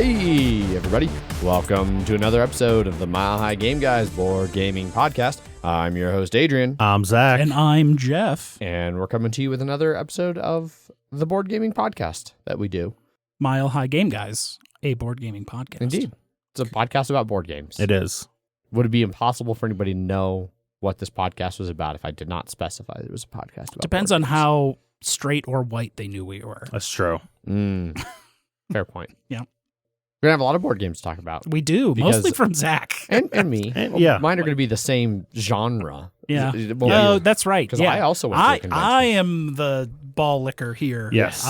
Hey, everybody. Welcome to another episode of the Mile High Game Guys board gaming podcast. I'm your host, Adrian. I'm Zach. And I'm Jeff. And we're coming to you with another episode of the board gaming podcast that we do. Mile High Game Guys, a board gaming podcast. Indeed. It's a podcast about board games. It is. Would it be impossible for anybody to know what this podcast was about if I did not specify that it was a podcast about Depends board on games? how straight or white they knew we were. That's true. Fair point. Yeah. We're going to have a lot of board games to talk about. We do, Because- mostly from Zach. And me. Yeah. Mine are going to be the same genre. Yeah. Well, Oh, that's right. Because Yeah. I also went to a convention. I am the ball licker here. Yes.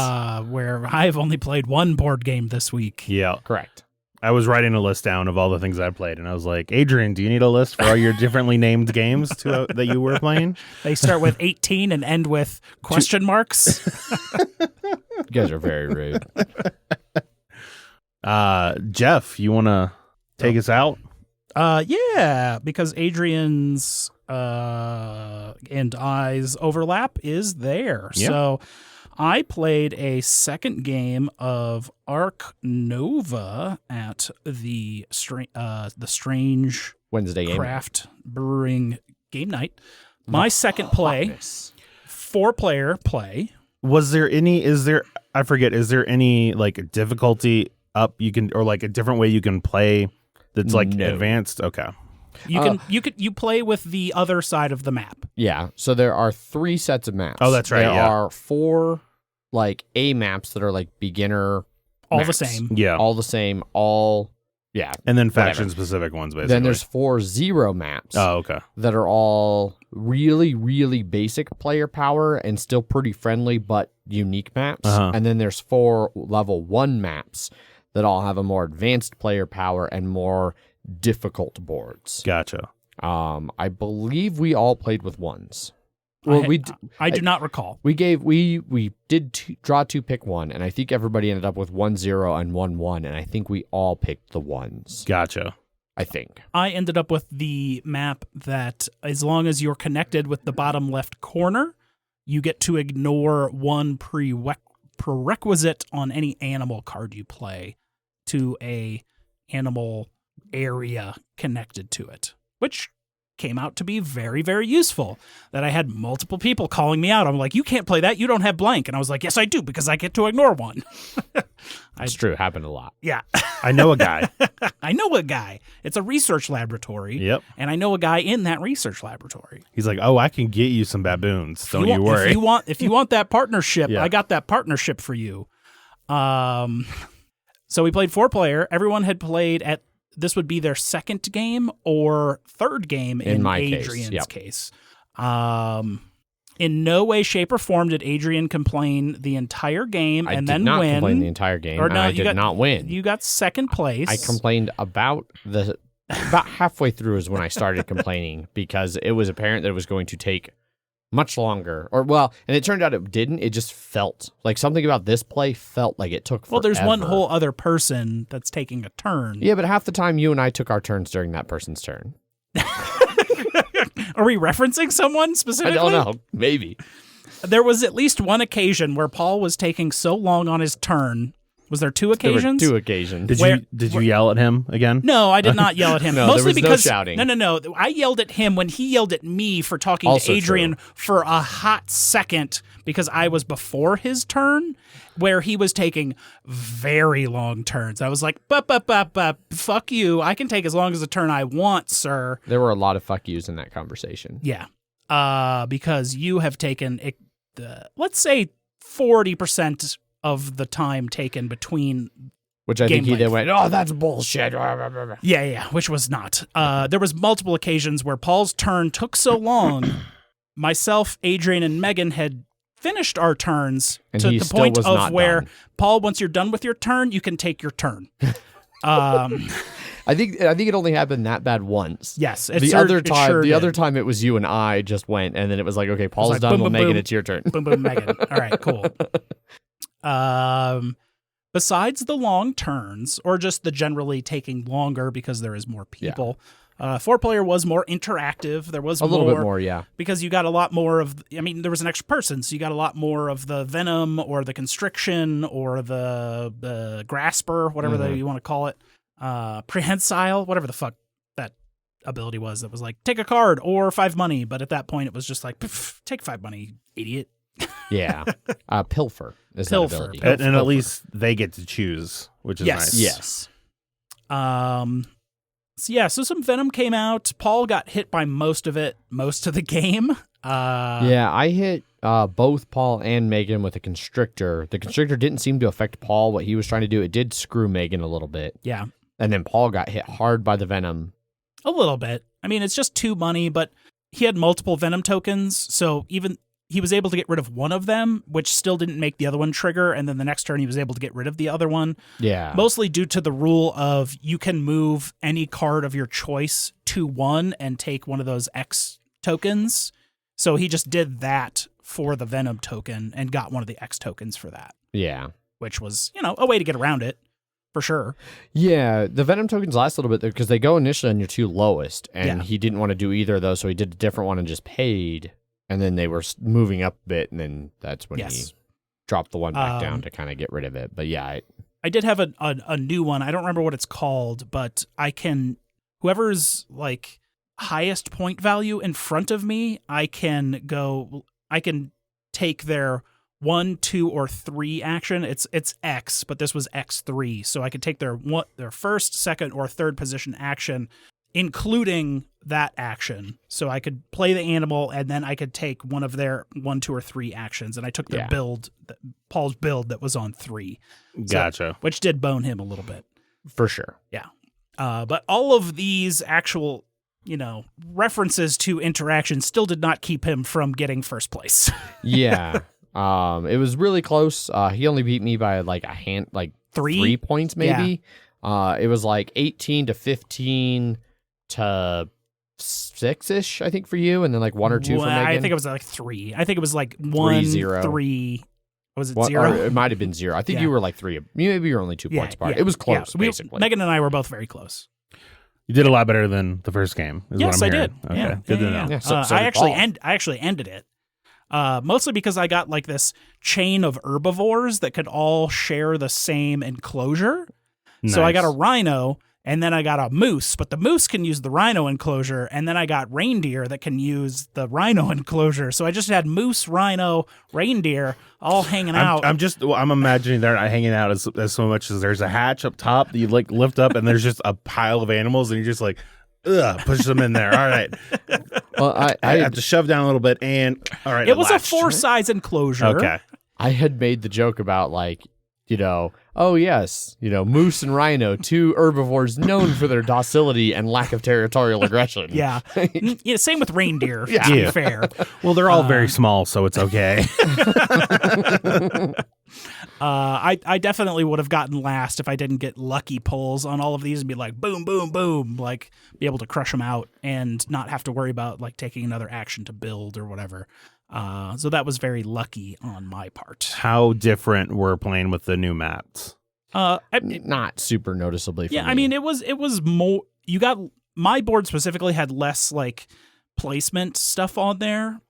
Where I've only played one board game this week. Yeah. Correct. I was writing a list down of all the things I played, and I was like, Adrian, do you need a list for all your differently named games that you were playing? They start with 18 and end with question marks. You guys are very rude. Jeff, you want to take us out? Yeah, because Adrian's and I's overlap is there. Yeah. So I played a second game of Arc Nova at the Strange Wednesday game. Craft Brewing game night. My second play, Hotness. 4-player play. Is there any like difficulty up you can, or like a different way you can play that's like No. advanced? Okay. You play with the other side of the map. Yeah. So there are 3 sets of maps. Oh, that's right, There yeah. are 4 like A maps that are like beginner All maps. the same. Yeah. All the same. All yeah. And then whatever. faction specific ones, basically. Then there's 4 zero maps Oh, okay. that are all really, really basic player power and still pretty friendly but unique maps. Uh-huh. And then there's 4 level 1 maps that all have a more advanced player power and more difficult boards. Gotcha. I believe we all played with ones. Well, I do not recall. we did draw 2, pick 1, and I think everybody ended up with 1-0 and 1-1, and I think we all picked the ones. Gotcha. I think. I ended up with the map that as long as you're connected with the bottom left corner, you get to ignore one prerequisite on any animal card you play to a animal area connected to it, which came out to be very, very useful. That I had multiple people calling me out. I'm like, you can't play that. You don't have blank. And I was like, yes, I do, because I get to ignore one. It's true. It happened a lot. Yeah. I know a guy. I know a guy. It's a research laboratory. Yep. And I know a guy in that research laboratory. He's like, oh, I can get you some baboons. Don't you worry. If you want that partnership, Yeah. I got that partnership for you. So we played 4-player. Everyone had played at, this would be their second game or third game in my case, Adrian's yep. case. In no way, shape, or form did Adrian complain the entire game I and did then not win. complain the entire game, Or and no, I you did got- not win. You got second place. I complained about halfway through is when I started complaining because it was apparent that it was going to take much longer. And it turned out it didn't. It just felt like something about this play felt like it took forever. Well, there's one whole other person that's taking a turn. Yeah, but half the time you and I took our turns during that person's turn. Are we referencing someone I specifically? don't know. Maybe. There was at least one occasion where Paul was taking so long on his turn. Was there 2 There were occasions? 2 occasions. Did you yell at him again? No, I did not yell at him. No, Mostly there was no because shouting. No. I yelled at him when he yelled at me for talking Also to Adrian for a hot second because I was before his turn, where he was taking very long turns. I was like, fuck you. I can take as long as the turn I want, sir. There were a lot of fuck yous in that conversation. Yeah. Because you have taken, let's say 40% of the time taken between. Which I Game think he then length. went, oh, that's bullshit. Yeah, which was not. There was multiple occasions where Paul's turn took so long. Myself, Adrian, and Megan had finished our turns And to he the still point was of not where, done. Paul, once you're done with your turn, you can take your turn. I think it only happened that bad once. Yes. The other time it was you and I just went, and then it was like, okay, Paul's like, done. boom, Well, boom, Megan, boom. it's your turn. Boom, boom, Megan. All right, cool. Besides the long turns, or just the generally taking longer because there is more people, 4-player was more interactive. There was A little bit more, yeah. because you got a lot more of. I mean, there was an extra person, so you got a lot more of the venom or the constriction or the grasper, whatever you want to call it, prehensile, whatever the fuck that ability was. That was like take a card or 5 money, but at that point it was just like take 5 money, idiot. Yeah. Pilfer is that Pilfer. ability. And at least they get to choose, which is nice. Yes. So some venom came out. Paul got hit by most of the game. Yeah, I hit both Paul and Megan with a constrictor. The constrictor didn't seem to affect Paul, what he was trying to do. It did screw Megan a little bit. Yeah. And then Paul got hit hard by the venom. A little bit. I mean, it's just 2 money, but he had multiple venom tokens, so even he was able to get rid of one of them, which still didn't make the other one trigger, and then the next turn he was able to get rid of the other one. Yeah. Mostly due to the rule of you can move any card of your choice to 1 and take one of those X tokens. So he just did that for the venom token and got one of the X tokens for that. Yeah. Which was, a way to get around it, for sure. Yeah, the venom tokens last a little bit because they go initially on your 2 lowest, and he didn't want to do either of those, so he did a different one and just paid. And then they were moving up a bit, and then that's when he dropped the one back down to kind of get rid of it. But yeah. I did have a new one. I don't remember what it's called, but I can... Whoever's, like, highest point value in front of me, I can take their 1, 2, or 3 action. It's X, but this was X3. So I could take their first, second, or third position action, including that action. So I could play the animal and then I could take one of their 1, 2, or 3 actions. And I took their build, Paul's build that was on 3. Gotcha. Which did bone him a little bit. For sure. Yeah. But all of these actual, references to interaction still did not keep him from getting first place. Yeah. It was really close. He only beat me by like a hand, like 3 points maybe. Yeah. It was like 18 to 15 to 6-ish, I think, for you, and then like 1 or 2 for Megan. I think it was like 3. I think it was like 1, 3-0. 3. Was it 1, 0? It might have been 0. I think you were like 3. Maybe you were only 2 points apart. It was close, basically. Megan and I were both very close. You did a lot better than the first game. Yes, what I'm I hearing. did. Okay, Yeah, good to know. Yeah, so I actually ended it. Mostly because I got like this chain of herbivores that could all share the same enclosure. Nice. So I got a rhino, and then I got a moose, but the moose can use the rhino enclosure, and then I got reindeer that can use the rhino enclosure. So I just had moose, rhino, reindeer all hanging out. I'm imagining they're not hanging out as so much as there's a hatch up top that you like lift up, and there's just a pile of animals, and you're just like, push them in there. All right. Well, I have to shove down a little bit, and all right. It was a 4-size enclosure. Okay. I had made the joke about like, oh yes, moose and rhino, 2 herbivores known for their docility and lack of territorial aggression. Yeah. Same with reindeer, to be Yeah. fair. Well, they're all very small, so it's okay. I definitely would have gotten last if I didn't get lucky pulls on all of these and be like, boom, boom, boom, like be able to crush them out and not have to worry about like taking another action to build or whatever. So that was very lucky on my part. How different were playing with the new maps? Not super noticeably for me. I mean, it was more, my board specifically had less like placement stuff on there,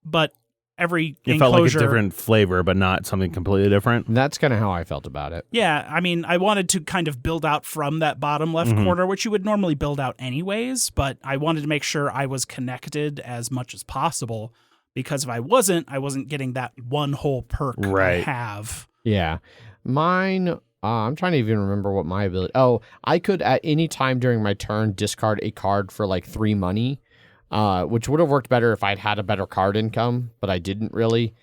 but every It felt like a different flavor, but not something completely different. That's kind of how I felt about it. Yeah, I mean, I wanted to kind of build out from that bottom left corner, which you would normally build out anyways, but I wanted to make sure I was connected as much as possible, because if I wasn't getting that one whole perk I have. Yeah. Mine, I'm trying to even remember what my ability... Oh, I could at any time during my turn discard a card for like 3 money, which would have worked better if I'd had a better card income, but I didn't really.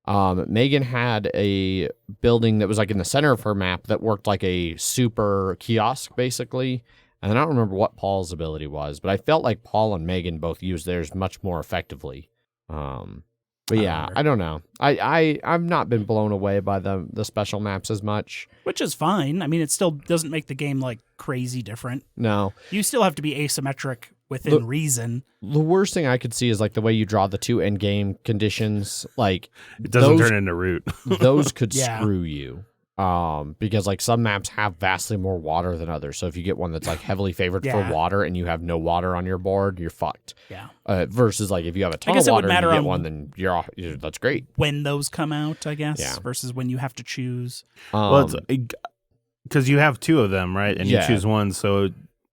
Megan had a building that was like in the center of her map that worked like a super kiosk, basically. And I don't remember what Paul's ability was, but I felt like Paul and Megan both used theirs much more effectively. But yeah, I don't know. I've not been blown away by the special maps as much. Which is fine. I mean, it still doesn't make the game like crazy different. No. You still have to be asymmetric within reason. The worst thing I could see is like the way you draw the 2 end game conditions. Like it doesn't turn into root. Those could screw you. Because like some maps have vastly more water than others. So if you get one that's like heavily favored for water and you have no water on your board, you're fucked. Yeah. Versus like if you have a ton of water and you get one, then you're off. That's great. When those come out, I guess, versus when you have to choose. Well, because you have 2 of them, right? And you choose one, so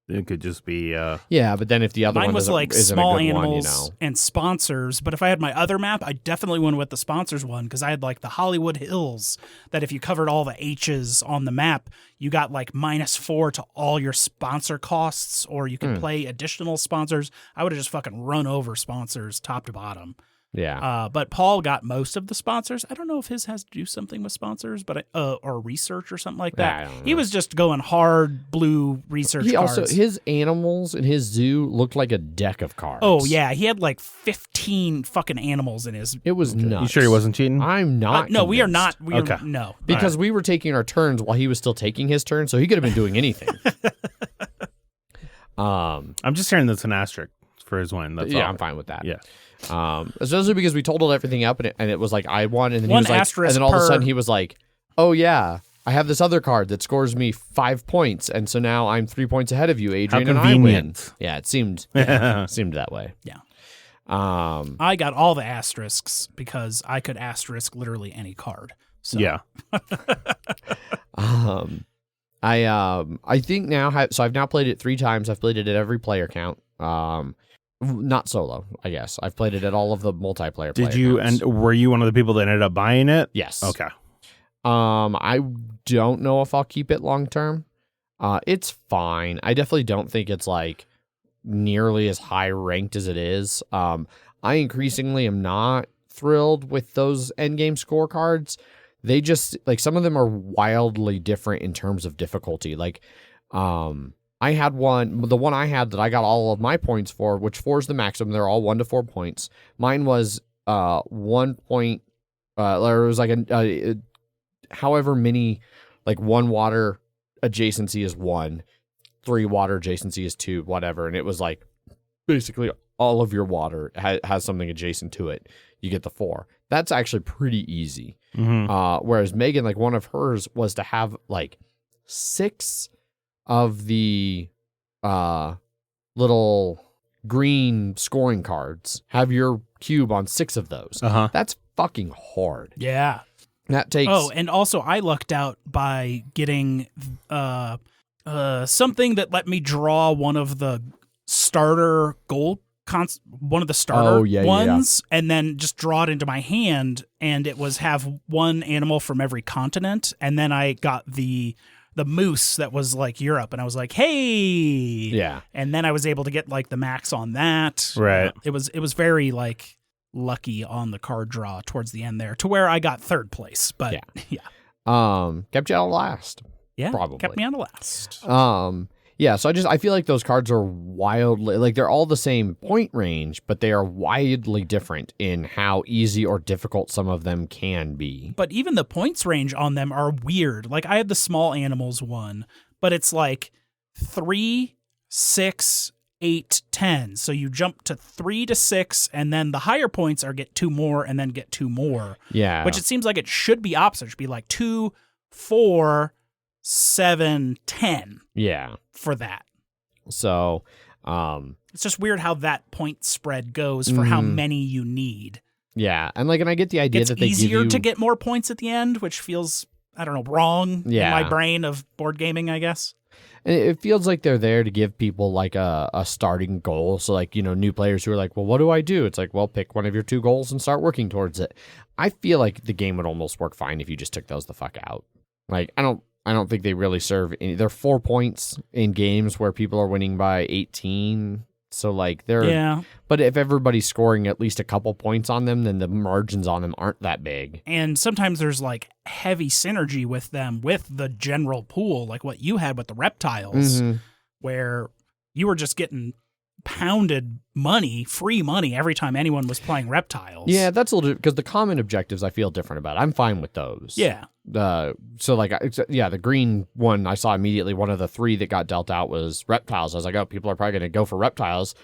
it could just be. Yeah, but then if the other mine one was like isn't small a good animals one, you know. and sponsors. But if I had my other map, I definitely went with the sponsors one because I had like the Hollywood Hills. That if you covered all the H's on the map, you got like -4 to all your sponsor costs, or you could play additional sponsors. I would have just fucking run over sponsors top to bottom. Yeah. But Paul got most of the sponsors. I don't know if his has to do something with sponsors, but or research or something like that. I don't know. He was just going hard blue research cards. Also, his animals in his zoo looked like a deck of cards. Oh yeah, he had like 15 fucking animals in his. It was nuts. You sure he wasn't cheating? I'm not. No, we are convinced. not. We are, Okay. No, Because we were taking our turns while he was still taking his turn, so he could have been doing anything. I'm just hearing that's an asterisk for his win. That's all. I'm fine with that. Yeah. Especially because we totaled everything up and it was like I won, and then One he was like, asterisk and then all of a per- sudden he was like, "Oh yeah, I have this other card that scores me 5 points, and so now I'm 3 points ahead of you, Adrian, and I win." convenient. Yeah, it seemed seemed that way. Yeah. I got all the asterisks because I could asterisk literally any card. So. Yeah. I think now so I've now played it 3 times. I've played it at every player count. Not solo, I guess. I've played it at all of the multiplayer. Did you counts. and were you one of the people that ended up buying it? Yes. Okay. I don't know if I'll keep it long term. It's fine. I definitely don't think it's like nearly as high ranked as it is. I increasingly am not thrilled with those endgame scorecards. They just like some of them are wildly different in terms of difficulty. Like, I had the one I had that I got all of my points for, which 4 is the maximum. They're all 1 to 4 points. Mine was 1 point. There was like however many, like 1 water adjacency is 1, 3 water adjacency is 2, whatever. And it was like basically all of your water has something adjacent to it. You get the 4. That's actually pretty easy. Mm-hmm. Whereas Megan, like one of hers was to have like 6 of the little green scoring cards. Have your cube on 6 of those. Uh-huh. That's fucking hard. Yeah. That takes. Oh, and also I lucked out by getting something that let me draw one of the starter gold one of the starter ones, and then just draw it into my hand, and it was have 1 animal from every continent, and then I got the moose that was like Europe, and I was like, hey, yeah, and then I was able to get like the max on that. Right. It was very like lucky on the card draw towards the end there, to where I got 3rd place, but yeah. Kept you out last. Yeah, probably kept me on the last. Yeah, so I feel like those cards are wildly, like they're all the same point range, but they are widely different in how easy or difficult some of them can be. But even the points range on them are weird. Like I had the small animals one, but it's like 3, 6, 8, 10. So you jump to 3 to 6, and then the higher points are get 2 more and then get 2 more. Yeah. Which it seems like it should be opposite. It should be like 2, 4, 7, 10. Yeah. For that. So, it's just weird how that point spread goes for how many you need. Yeah. And I get the idea it's that they easier give you... to get more points at the end, which feels, I don't know, wrong in my brain of board gaming, I guess. And it feels like they're there to give people like a starting goal. So like, new players who are like, well, what do I do? It's like, well, pick one of your 2 goals and start working towards it. I feel like the game would almost work fine if you just took those the fuck out. Like, I don't think they really serve any. They're 4 points in games where people are winning by 18. So like they're, yeah. But if everybody's scoring at least a couple points on them, then the margins on them aren't that big. And sometimes there's like heavy synergy with them with the general pool, like what you had with the reptiles, where you were just getting pounded free money every time anyone was playing reptiles. Yeah, that's a little because the common objectives I feel different about. I'm fine with those. Yeah. So like, the green one I saw immediately. One of the 3 that got dealt out was reptiles. I was like, oh, people are probably going to go for reptiles.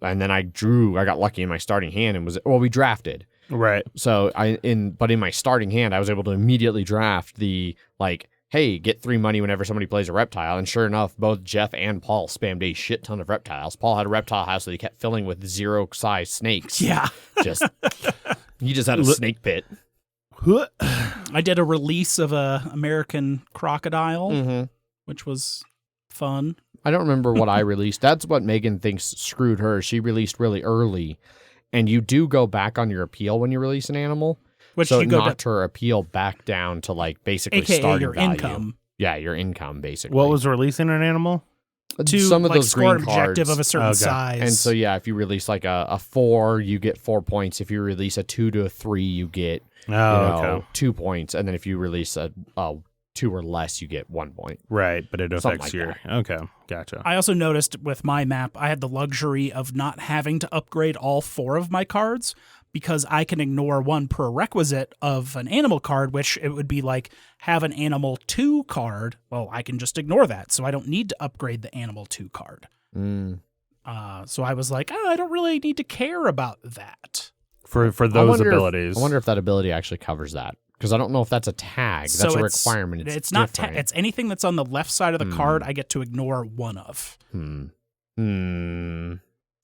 And then I got lucky in my starting hand and we drafted. Right. So in my starting hand, I was able to immediately draft the like, hey, get 3 money whenever somebody plays a reptile. And sure enough, both Jeff and Paul spammed a shit ton of reptiles. Paul had a reptile house that he kept filling with 0-size snakes. Yeah. He just had a snake pit. I did a release of a American crocodile, Mm-hmm. which was fun. I don't remember what I released. That's what Megan thinks screwed her. She released really early. And you do go back on your appeal when you release an animal. Which so you it go knocked her appeal back down to like basically AKA starting your value. income. Yeah, your income basically. What was releasing an animal? To some of like, those score green objective cards. of a certain size. And so yeah, if you release like a 4, you get 4 points. If you release a 2 to a 3, you get 2 points. And then if you release a 2 or less, you get 1 point. Right, but it affects like your... that. Okay, gotcha. I also noticed with my map, I had the luxury of not having to upgrade all 4 of my cards because I can ignore one prerequisite of an animal card, which it would be like have an animal 2 card. Well, I can just ignore that, so I don't need to upgrade the animal 2 card. So I was like, I don't really need to care about that. For those abilities. I wonder if that ability actually covers that. Because I don't know if that's a tag. That's So a requirement. It's not different. it's anything that's on the left side of the card I get to ignore one of.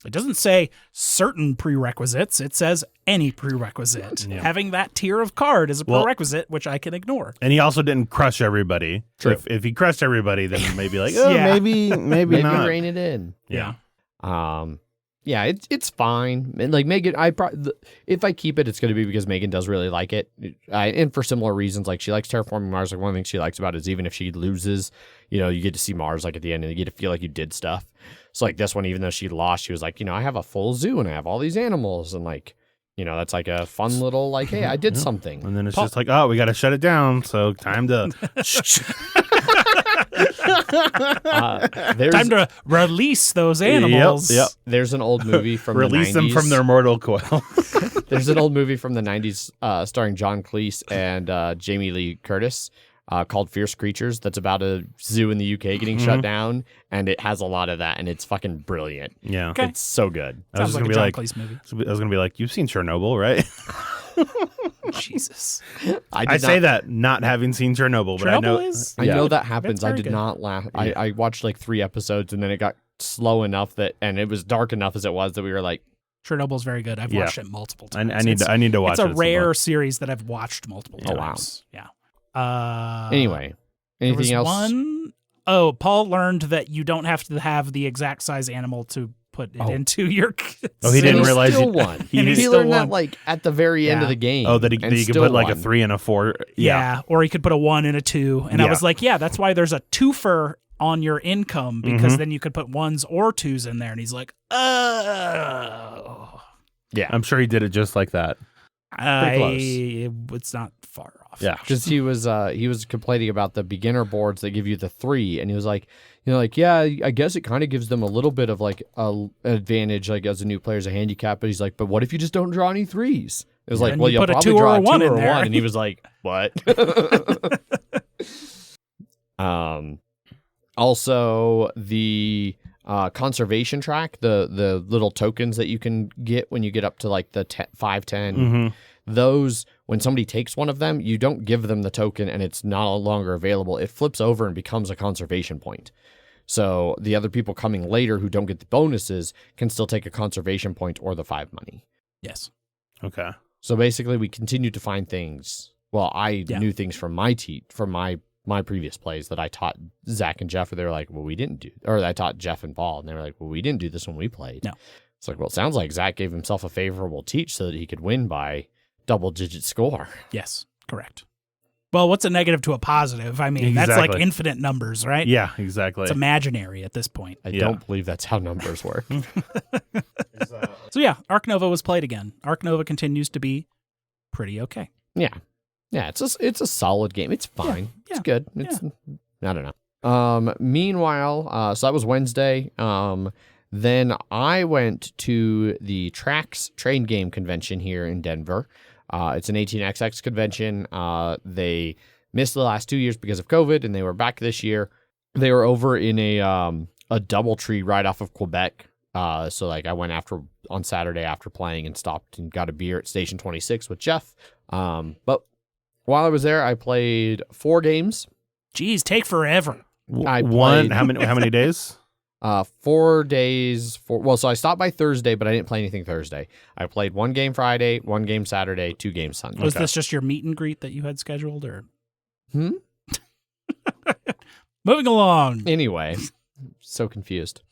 It doesn't say certain prerequisites. It says any prerequisite. Yeah. Having that tier of card is a prerequisite, which I can ignore. And he also didn't crush everybody. True. If he crushed everybody, then maybe like, Yeah. maybe not. rein it in. Yeah. Yeah, it's fine. And like Megan, if I keep it, it's going to be because Megan does really like it, and for similar reasons. Like she likes terraforming Mars. Like one of the things she likes about it is even if she loses, you get to see Mars like at the end, and you get to feel like you did stuff. So like this one, even though she lost, she was like, I have a full zoo and I have all these animals, and like, that's like a fun little like, hey, I did something. And then it's just like, oh, we got to shut it down. So time to. Time to release those animals. Yep. There's an old movie from Release the 90s. them from their mortal coil. There's an old movie from the 90s starring John Cleese and Jamie Lee Curtis called Fierce Creatures that's about a zoo in the UK getting shut down, and it has a lot of that, and it's fucking brilliant. Yeah. Okay. It's so good. Sounds like a John Cleese movie. I was going to be like, you've seen Chernobyl, right? Jesus. I say that not having seen Chernobyl, but I know I know that happens. It's I very did good. not laugh. I watched like 3 episodes, and then it got slow enough and it was dark enough as it was that we were like, Chernobyl's very good. I've watched it multiple times. I need to watch it. It's a rare series that I've watched multiple times. wow. Yeah. Anyway, There was anything else? one. Oh, Paul learned that you don't have to have the exact size animal to put it into your. Oh, he didn't And he realize still he- won. and He he learned still that won. like at the very end Yeah. of the game. Oh, that he and could still put like a won. 3 and a 4. Yeah, or he could put a 1 and a 2, and I Yeah. was like, yeah, that's why there's a twofer on your income because then you could put 1s or 2s in there. And he's like, oh, Yeah, I'm sure he did it just like that. it's not far off. Yeah. because he was complaining about the beginner boards that give you the 3, and he was like, yeah, I guess it kind of gives them a little bit of like an advantage, like as a new player, as a handicap. But he's like, but what if you just don't draw any 3s? It was like, And well, you you'll put a probably 2 or draw a 1 2 in or there. 1, and he was like, what? Also, the conservation track, the little tokens that you can get when you get up to like the 5, 10, those, when somebody takes one of them, you don't give them the token and it's no longer available. It flips over and becomes a conservation point. So the other people coming later who don't get the bonuses can still take a conservation point or the 5 money. Yes. Okay. So basically, we continued to find things. Well, I knew things from my previous plays that I taught Zach and Jeff, where they were like, well, we didn't do, or I taught Jeff and Paul, and they were like, well, we didn't do this when we played. No. It's like, well, it sounds like Zach gave himself a favorable teach so that he could win by double-digit score. Yes. Correct. Well, what's a negative to a positive? I mean, that's like Exactly. infinite numbers, right? Yeah, exactly. It's imaginary at this point. I don't believe that's how numbers work. So yeah, Ark Nova was played again. Ark Nova continues to be pretty okay. Yeah. Yeah, it's a solid game. It's fine. Yeah, It's good. It's I don't know. Meanwhile, so that was Wednesday. Then I went to the Trax Train Game Convention here in Denver. It's an 18XX convention. They missed the last 2 years because of COVID, and they were back this year. They were over in a DoubleTree right off of Quebec So like I went on Saturday after playing and stopped and got a beer at Station 26 with Jeff. But while I was there, I played 4 games. Geez, take forever. I played, how many days? 4 days. So I stopped by Thursday, but I didn't play anything Thursday. I played 1 game Friday, 1 game Saturday, 2 games Sunday. Was this just your meet and greet that you had scheduled, or? Hmm? Moving along. Anyway, so confused.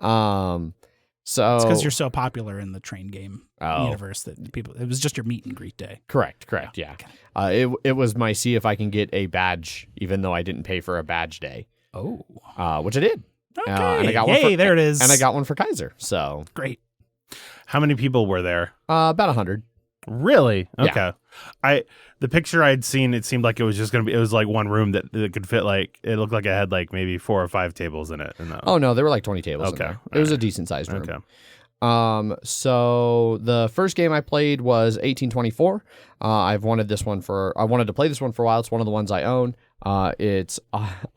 So It's because you're so popular in the train game Oh. universe that it was just your meet and greet day. Correct. Yeah. It was my see if I can get a badge, even though I didn't pay for a badge day. Oh. Which I did. Okay. And I got Hey, there it is. And I got one for Kaiser. So Great. How many people were there? about 100. Really? Yeah. Okay. The picture I'd seen, it seemed like it was just gonna be. It was like one room that could fit. Like it looked like it had like maybe 4 or 5 tables in it. Oh no, there were like 20 tables. Okay. In there. It was a decent sized room. Okay. So the first game I played was 1824. I wanted to play this one for a while. It's one of the ones I own. It's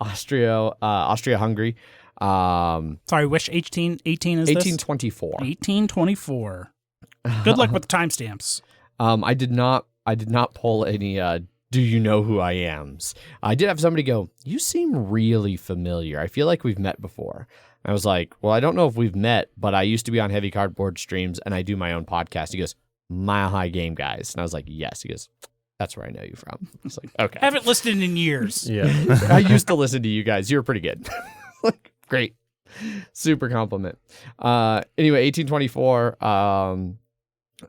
Austria-Hungary. Sorry, which 18 is 1824. this? 1824. Good luck with the timestamps. I did not pull any do you know who I am's. I did have somebody go, you seem really familiar. I feel like we've met before. I was like, well, I don't know if we've met, but I used to be on Heavy Cardboard streams and I do my own podcast. He goes, Mile High Game Guys. And I was like, yes. He goes, that's where I know you from. I was like, okay. Haven't listened in years. Yeah. I used to listen to you guys. You were pretty good. Like, great. Super compliment. Anyway, 1824,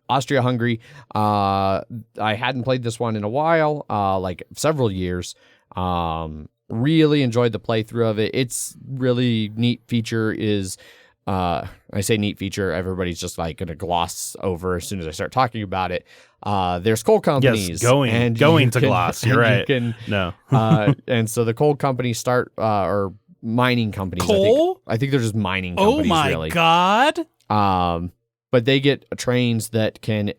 Austria-Hungary. I hadn't played this one in a while, like several years. Really enjoyed the playthrough of it. It's really neat feature is, I say neat feature, everybody's just like going to gloss over as soon as I start talking about it. There's coal companies. Yes, going to gloss. You're right. No. And so the coal companies or mining companies. Coal? I think they're just mining companies. Oh my really. God. But they get trains that can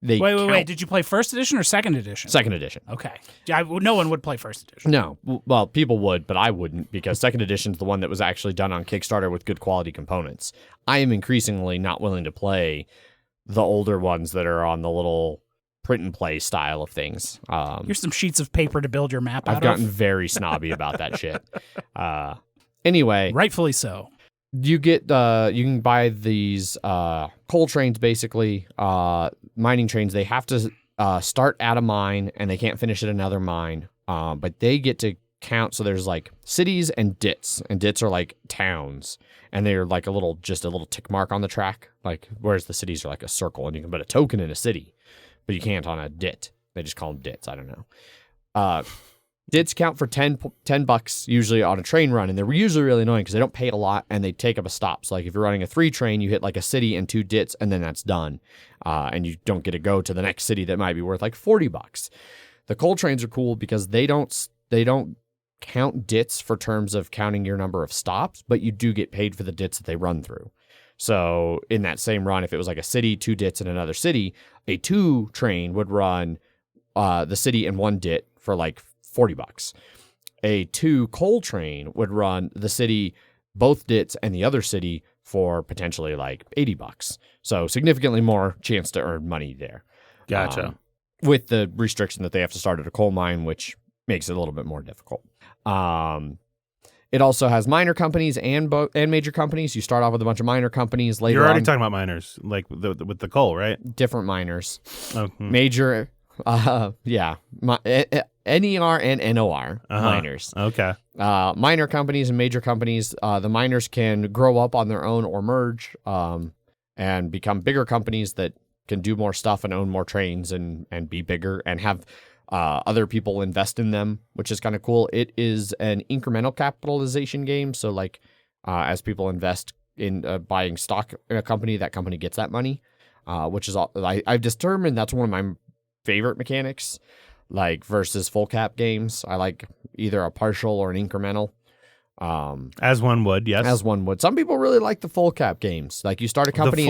Wait. Did you play first edition or second edition? Second edition. Okay. No one would play first edition. No. Well, people would, but I wouldn't because second edition is the one that was actually done on Kickstarter with good quality components. I am increasingly not willing to play the older ones that are on the little print and play style of things. Here's some sheets of paper to build your map out I've gotten of. very snobby about that shit. Anyway. Rightfully so. You can buy these coal trains, basically mining trains. They have to start at a mine and they can't finish at another mine, but they get to count. So there's like cities and dits are like towns, and they're like a little tick mark on the track, like whereas the cities are like a circle, and you can put a token in a city, but you can't on a dit. They just call them dits. I don't know. Dits count for $10 usually on a train run, and they're usually really annoying because they don't pay a lot and they take up a stop. So like if you're running a 3 train, you hit like a city and 2 dits, and then that's done, and you don't get to go to the next city that might be worth like $40. The coal trains are cool because they don't count dits for terms of counting your number of stops, but you do get paid for the dits that they run through. So in that same run, if it was like a city, 2 dits, and another city, a 2 train would run the city and 1 dit for like $40. A 2 coal train would run the city, both dits, and the other city for potentially like $80. So significantly more chance to earn money there. Gotcha. With the restriction that they have to start at a coal mine, which makes it a little bit more difficult. It also has minor companies and major companies. You start off with a bunch of minor companies. Later You're already on, talking about miners, like with the coal, right? different miners. Oh, Major, NER and NOR miners. Okay. Minor companies and major companies. The miners can grow up on their own or merge and become bigger companies that can do more stuff and own more trains and be bigger and have other people invest in them, which is kind of cool. It is an incremental capitalization game. So like as people invest in buying stock in a company, that company gets that money, which is all I've determined that's one of my favorite mechanics, like versus full cap games. I like either a partial or an incremental. As one would, yes. As one would. Some people really like the full cap games. Like you start a company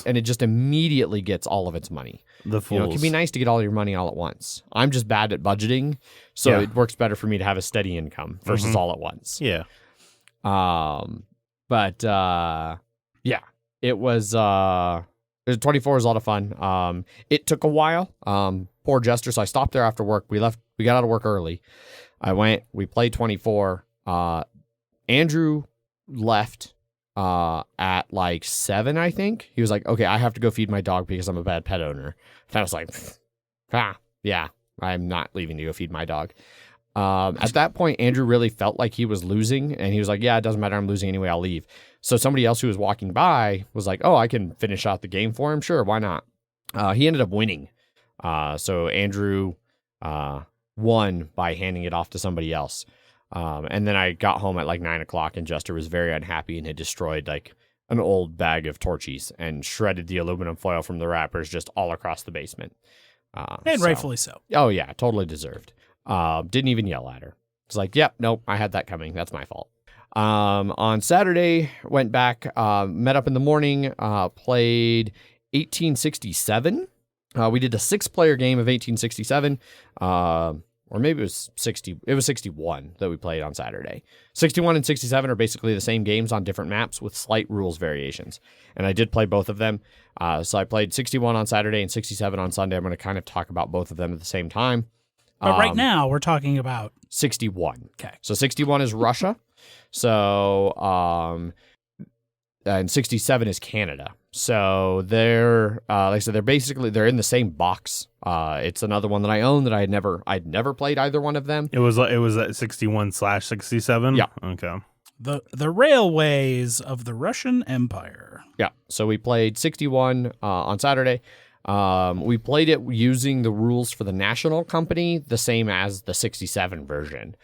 and it just immediately gets all of its money. The fools. It can be nice to get all your money all at once. I'm just bad at budgeting, so it works better for me to have a steady income versus all at once. Yeah. But Yeah, it was 24 was a lot of fun. It took a while. Poor Jester, so I stopped there after work. We got out of work early. We played 24. Andrew left at like 7, I think. He was like, okay, I have to go feed my dog because I'm a bad pet owner. And I was like, yeah, I'm not leaving to go feed my dog. At that point, Andrew really felt like he was losing, and he was like, yeah, it doesn't matter, I'm losing anyway, I'll leave. So somebody else who was walking by was like, oh, I can finish out the game for him. Sure, why not? He ended up winning. So Andrew won by handing it off to somebody else. And then I got home at like 9 o'clock, and Jester was very unhappy and had destroyed like an old bag of Torchies and shredded the aluminum foil from the wrappers just all across the basement. And rightfully so. Oh, yeah, totally deserved. Didn't even yell at her. It's like, yep, nope, I had that coming. That's my fault. On Saturday, went back, met up in the morning, played 1867. We did a 6-player game of 1867, or maybe it was 60. It was 61 that we played on Saturday. 61 and 67 are basically the same games on different maps with slight rules variations. And I did play both of them. So I played 61 on Saturday and 67 on Sunday. I'm going to kind of talk about both of them at the same time. But right now, we're talking about 61. Okay. So 61 is Russia. So, and 67 is Canada. So they're, like I said, they're in the same box. It's another one that I own that I'd never played either one of them. It was at 61/67. Yeah. Okay. the railways of the Russian Empire. Yeah. So we played 61 on Saturday. We played it using the rules for the national company, the same as the 67 version,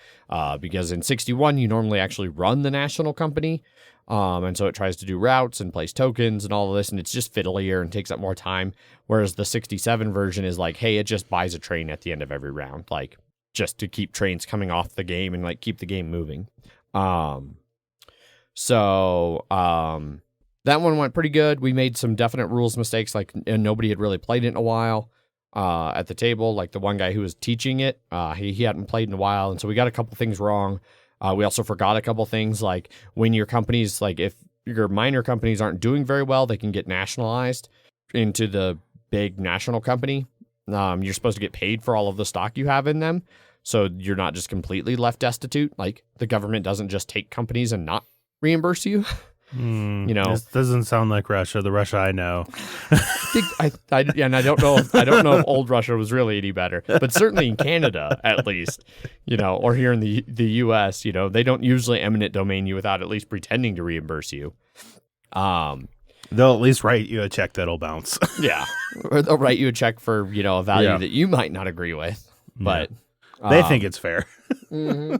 because in 61, you normally actually run the national company. And so it tries to do routes and place tokens and all of this, and it's just fiddlier and takes up more time. Whereas the 67 version is like, hey, it just buys a train at the end of every round, like just to keep trains coming off the game and like keep the game moving. That one went pretty good. We made some definite rules mistakes, and nobody had really played it in a while at the table. Like the one guy who was teaching it, he hadn't played in a while, and so we got a couple things wrong. We also forgot a couple things, like when your companies, like if your minor companies aren't doing very well, they can get nationalized into the big national company. You're supposed to get paid for all of the stock you have in them, so you're not just completely left destitute. Like the government doesn't just take companies and not reimburse you. You know, this doesn't sound like Russia. The Russia I know. And I don't know if old Russia was really any better, but certainly in Canada, at least, or here in the U.S., they don't usually eminent domain you without at least pretending to reimburse you. They'll at least write you a check that'll bounce. Yeah, or they'll write you a check for a value that you might not agree with, but they think it's fair. Mm-hmm.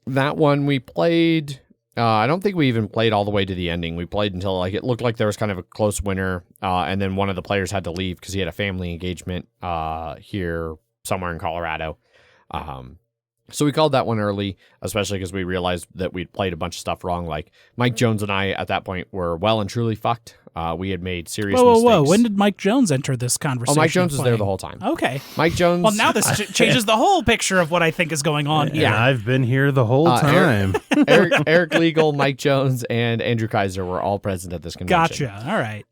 That one we played, I don't think we even played all the way to the ending. We played until it looked like there was kind of a close winner, and then one of the players had to leave because he had a family engagement here somewhere in Colorado. So we called that one early, especially because we realized that we'd played a bunch of stuff wrong. Like Mike Jones and I at that point were well and truly fucked. We had made serious mistakes. Whoa. When did Mike Jones enter this conversation? Oh, Mike Jones was there the whole time. Okay. Mike Jones. Well, now this changes the whole picture of what I think is going on here. Yeah, I've been here the whole time. Eric Legal, Mike Jones, and Andrew Kaiser were all present at this convention. Gotcha. All right.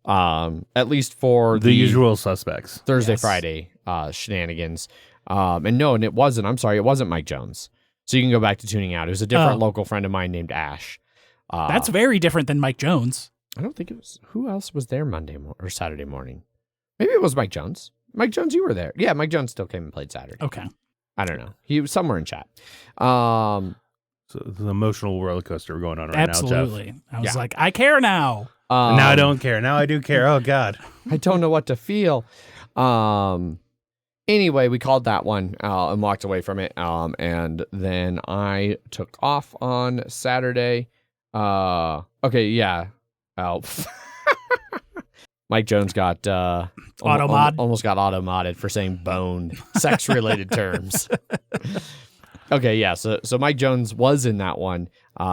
At least for the usual suspects. Thursday, Friday shenanigans. And it wasn't. I'm sorry, it wasn't Mike Jones. So you can go back to tuning out. It was a different local friend of mine named Ash. That's very different than Mike Jones. I don't think it was. Who else was there or Saturday morning? Maybe it was Mike Jones. Mike Jones, you were there. Yeah, Mike Jones still came and played Saturday. Okay. I don't know. He was somewhere in chat. So it's an emotional roller coaster going on right now, Jeff. Absolutely. I was like, I care now. Now I don't care. Now I do care. Oh, God. I don't know what to feel. Anyway, we called that one and walked away from it. And then I took off on Saturday. Okay, yeah. Mike Jones got almost got auto-modded for saying bone, sex-related terms. Okay, yeah. So Mike Jones was in that one.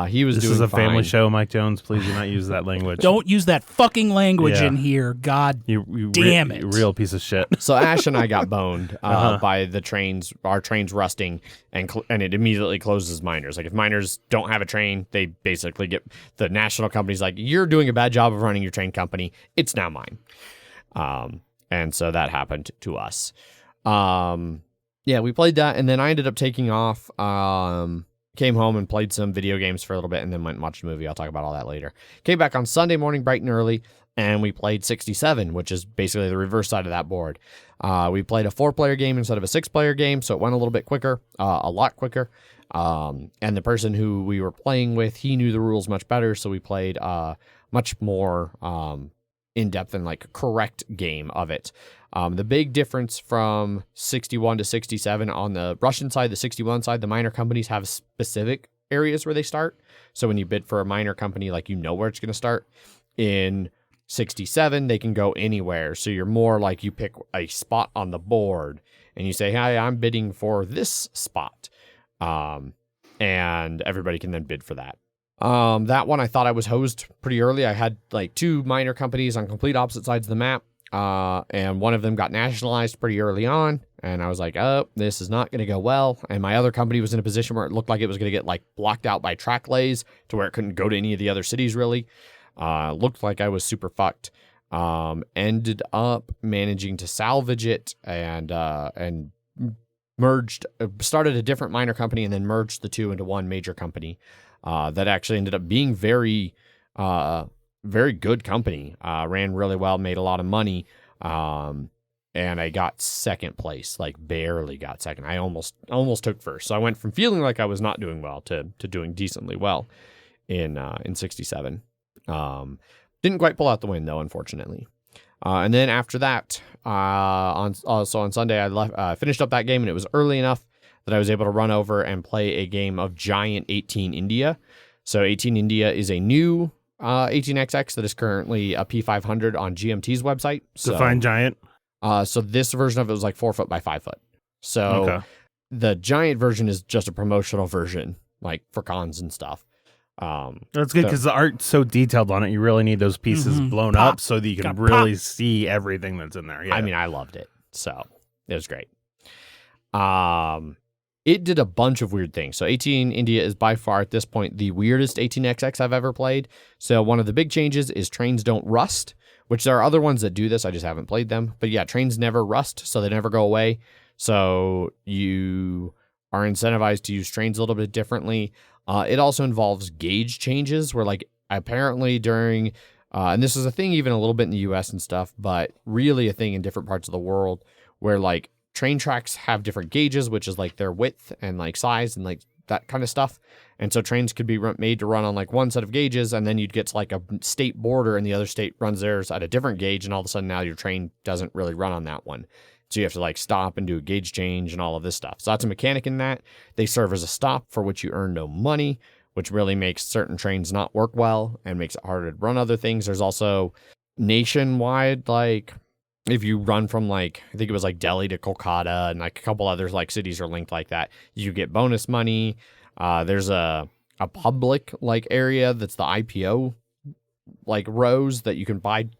He was This doing is a family fine. show, Mike Jones. Please do not use that language. Don't use that fucking language Yeah. in here. God you damn it. real piece of shit. So Ash and I got boned by the trains, our trains rusting, and it immediately closes miners. Like if miners don't have a train, they basically get the national company's like, you're doing a bad job of running your train company. It's now mine. And so that happened to us. Yeah, we played that, and then I ended up taking off. Came home and played some video games for a little bit, and then went and watched a movie. I'll talk about all that later. Came back on Sunday morning bright and early, and we played 67, which is basically the reverse side of that board. We played a 4-player game instead of a 6-player game, so it went a little bit quicker, a lot quicker. And the person who we were playing with, he knew the rules much better, so we played much more in-depth and like correct game of it. The big difference from 61 to 67 on the Russian side, the 61 side, the miner companies have specific areas where they start. So when you bid for a miner company, like you know where it's going to start. In 67, they can go anywhere. So you're more like you pick a spot on the board and you say, hi, I'm bidding for this spot. And everybody can then bid for that. That one, I thought I was hosed pretty early. I had like 2 miner companies on complete opposite sides of the map. And one of them got nationalized pretty early on. And I was like, oh, this is not going to go well. And my other company was in a position where it looked like it was going to get like blocked out by track lays to where it couldn't go to any of the other cities really. Looked like I was super fucked. Ended up managing to salvage it and merged, started a different miner company and then merged the 2 into one major company. That actually ended up being very good company. Ran really well, made a lot of money. And I got second place, like barely got second. I almost took first. So I went from feeling like I was not doing well to doing decently well in 67. Didn't quite pull out the win though, unfortunately. And then after that, on Sunday, I finished up that game and it was early enough that I was able to run over and play a game of Giant 18 India. So 18 India is a new 18XX that is currently a P500 on GMT's website. So, Define Giant. So this version of it was like 4 foot by 5 foot. So Okay. the Giant version is just a promotional version, like for cons and stuff. That's good because the art's so detailed on it. You really need those pieces blown Pop. up so that you can Gotta really pop. see everything that's in there. Yeah. I mean, I loved it. So it was great. It did a bunch of weird things. So 18 India is by far at this point the weirdest 18XX I've ever played. So one of the big changes is trains don't rust, which there are other ones that do this. I just haven't played them. But yeah, trains never rust, so they never go away. So you are incentivized to use trains a little bit differently. It also involves gauge changes where like apparently during, and this is a thing even a little bit in the US and stuff, but really a thing in different parts of the world where like train tracks have different gauges, which is like their width and like size and like that kind of stuff. And so trains could be made to run on like one set of gauges, and then you'd get to like a state border and the other state runs theirs at a different gauge. And all of a sudden now your train doesn't really run on that one. So you have to like stop and do a gauge change and all of this stuff. So that's a mechanic in that. They serve as a stop for which you earn no money, which really makes certain trains not work well and makes it harder to run other things. There's also nationwide, like if you run from like, I think it was like Delhi to Kolkata and like a couple others like cities are linked like that, you get bonus money. There's a public like area that's the IPO like rows that you can buy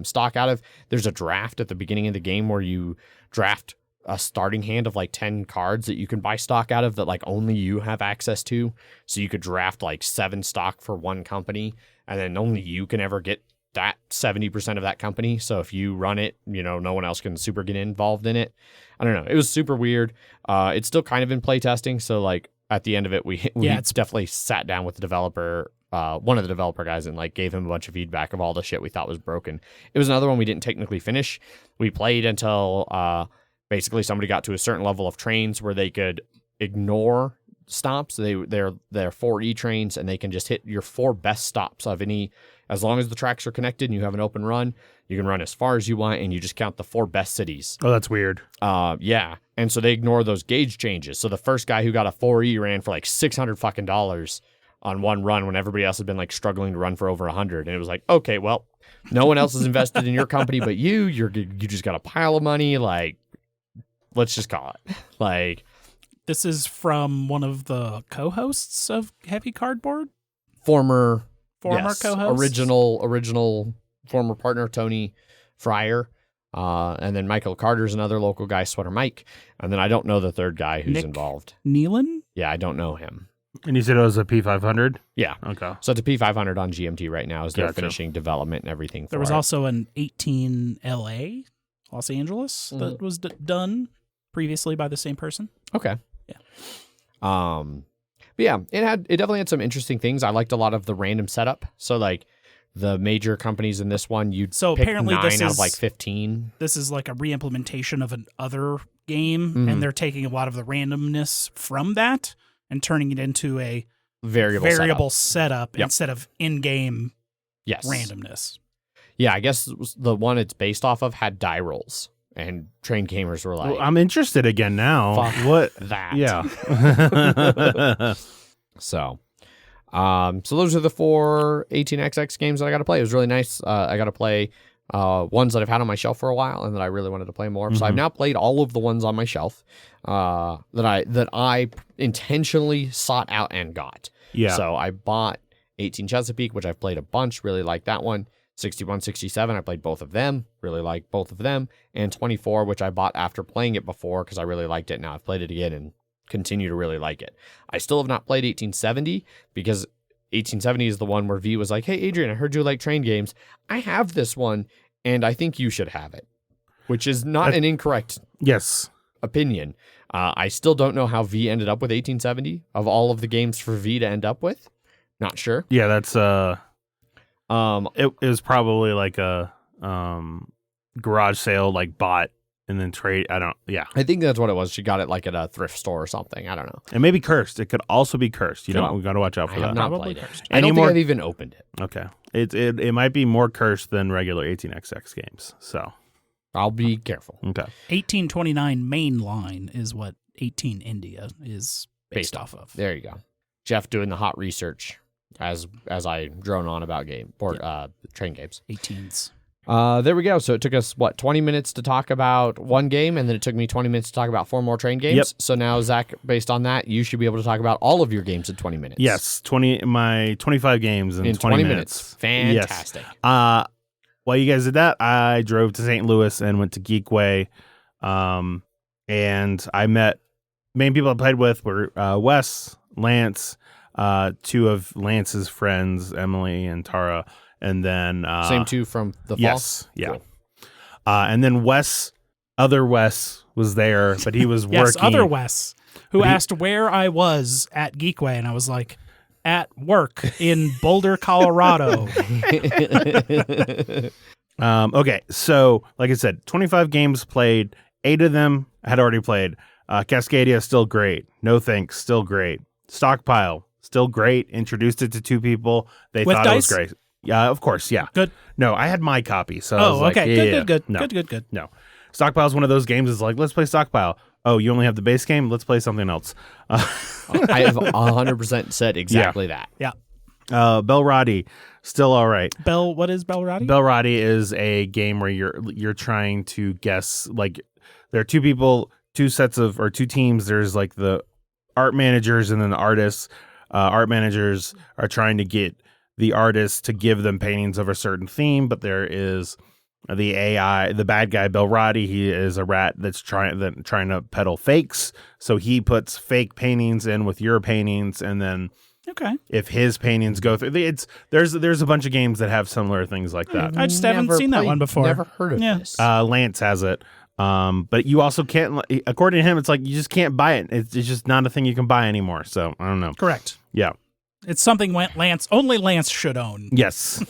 stock out of. There's a draft at the beginning of the game where you draft a starting hand of like 10 cards that you can buy stock out of that like only you have access to. So you could draft like 7 stock for one company and then only you can ever get that 70% of that company. So if you run it, you know, no one else can super get involved in it. I don't know. It was super weird. It's still kind of in play testing. So like at the end of it, we definitely sat down with the developer, one of the developer guys, and like gave him a bunch of feedback of all the shit we thought was broken. It was another one we didn't technically finish. We played until basically somebody got to a certain level of trains where they could ignore stops. They're 4E trains, and they can just hit your 4 best stops of any. As long as the tracks are connected and you have an open run, you can run as far as you want, and you just count the 4 best cities. Oh, that's weird. Yeah. And so they ignore those gauge changes. So the first guy who got a 4E ran for like $600 fucking dollars on one run when everybody else had been like struggling to run for over 100. And it was like, okay, well, no one else is invested in your company but you. You just got a pile of money. Like, let's just call it. Like, This is from one of the co-hosts of Heavy Cardboard. Former co-host, original former partner Tony Fryer, and then Michael Carter's another local guy, Sweater Mike, and then I don't know the third guy who's Nick involved. Nealon? Yeah, I don't know him. And you said it was a P500? Yeah. Okay. So it's a P500 on GMT right now as they're Gotcha. finishing development and everything. There was also an 18 LA, Los Angeles, that was done previously by the same person. Okay. Yeah. But yeah, it definitely had some interesting things. I liked a lot of the random setup. So like the major companies in this one, you'd So pick apparently 9 this out is of like 15. This is like a re-implementation of an other game, and they're taking a lot of the randomness from that and turning it into a Variable setup Yep. instead of in-game Yes. randomness. Yeah, I guess the one it's based off of had die rolls, and trained gamers were like, Well, I'm interested again now. Fuck What? that. Yeah. So those are the 4 18XX games that I got to play. It was really nice. I got to play ones that I've had on my shelf for a while and that I really wanted to play more. So I've now played all of the ones on my shelf that I intentionally sought out and got. Yeah. So I bought 18 Chesapeake, which I've played a bunch, really like that one. 61, 67, I played both of them, really like both of them. And 24, which I bought after playing it before because I really liked it. Now I've played it again and continue to really like it. I still have not played 1870 because 1870 is the one where V was like, hey, Adrian, I heard you like train games. I have this one, and I think you should have it, which is not an incorrect Yes. opinion. I still don't know how V ended up with 1870 of all of the games for V to end up with. Not sure. Yeah, that's it was probably like a garage sale, like bought and then trade. I think that's what it was. She got it like at a thrift store or something. I don't know. It may be cursed. It could also be cursed. We got to watch out I for have that. not Probably played it. cursed. I don't Any think more- I've even opened it. Okay. It might be more cursed than regular 18XX games. So, I'll be careful. okay. 1829 main line is what 18 India is based off of. There you go. Jeff doing the hot research as I drone on about train games. 18s. There we go. So it took us 20 minutes to talk about one game, and then it took me 20 minutes to talk about 4 more train games. Yep. So now, Zach, based on that, you should be able to talk about all of your games in 20 minutes. Yes, 25 games in 20 minutes. Fantastic. Yes. While you guys did that, I drove to St. Louis and went to Geekway, and I met main people I played with were Wes, Lance, 2 of Lance's friends, Emily and Tara, and then Same 2 from the fall? yes, yeah. Cool. And then other Wes was there, but he was Yes, working. other Wes, who But he- asked where I was at Geekway, and I was like, at work in Boulder, Colorado. Okay, so like I said, 25 games played. 8 of them I had already played. Cascadia, still great. No Thanks, still great. Stockpile, still great. Introduced it to 2 people. They With thought dice? it was great. Yeah, of course, yeah. Good. No, I had my copy, so I was Oh, like, okay. yeah, Good. No. Good. No. Stockpile is one of those games. It's like, let's play Stockpile. Oh, you only have the base game? Let's play something else. I have 100% said exactly that. Yeah. Bellarati, still all right. What is Bellarati? Bellarati is a game where you're trying to guess, like, there are 2 people, 2 teams. There's like the art managers and then the artists. Art managers are trying to get the artists to give them paintings of a certain theme, but there is the AI, the bad guy Bellarati. He is a rat that's trying to peddle fakes. So he puts fake paintings in with your paintings, and then Okay. if his paintings go through, there's a bunch of games that have similar things like that. I just haven't seen that one before. Never heard of Yeah. this. Lance has it. But you also can't, according to him, it's like you just can't buy it. It's just not a thing you can buy anymore. So I don't know. Correct. Yeah. It's something only Lance should own. Yes.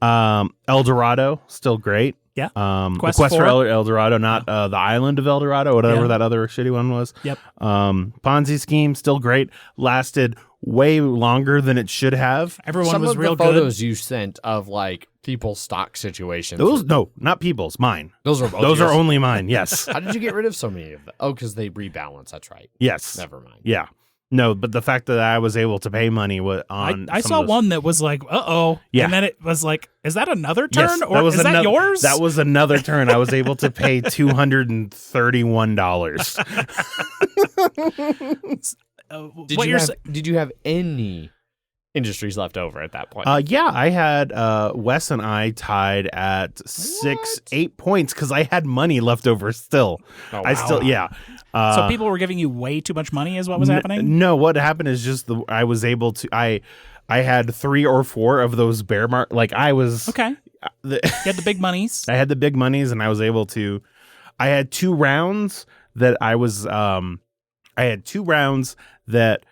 El Dorado, still great. Yeah. The Quest Quest for 4. El Dorado, not the Island of El Dorado, whatever Yeah. that other shitty one was. Yep. Ponzi Scheme, still great. Lasted way longer than it should have. Everyone Some was of real the good. photos you sent of like people's stock situations. No, not people's, mine. Those are both Those are yours? only mine. Yes. How did you get rid of so many of them? Oh, because they rebalance. That's right. Yes. Never mind. Yeah. No, but the fact that I was able to pay money on I saw one that was like, Yeah. and then it was like, is that another turn, Yes, or is that yours? That was another turn. I was able to pay $231. Did you have any industries left over at that point? Yeah, I had Wes and I tied at 8 points because I had money left over still. Oh, I wow. still, yeah. So people were giving you way too much money, is what was happening? No, what happened is just I was able to. I had 3 or 4 of those bear mark. Like I was Okay. You had the big monies. I had the big monies, and I was able to. I had 2 rounds that I was. I had 2 rounds that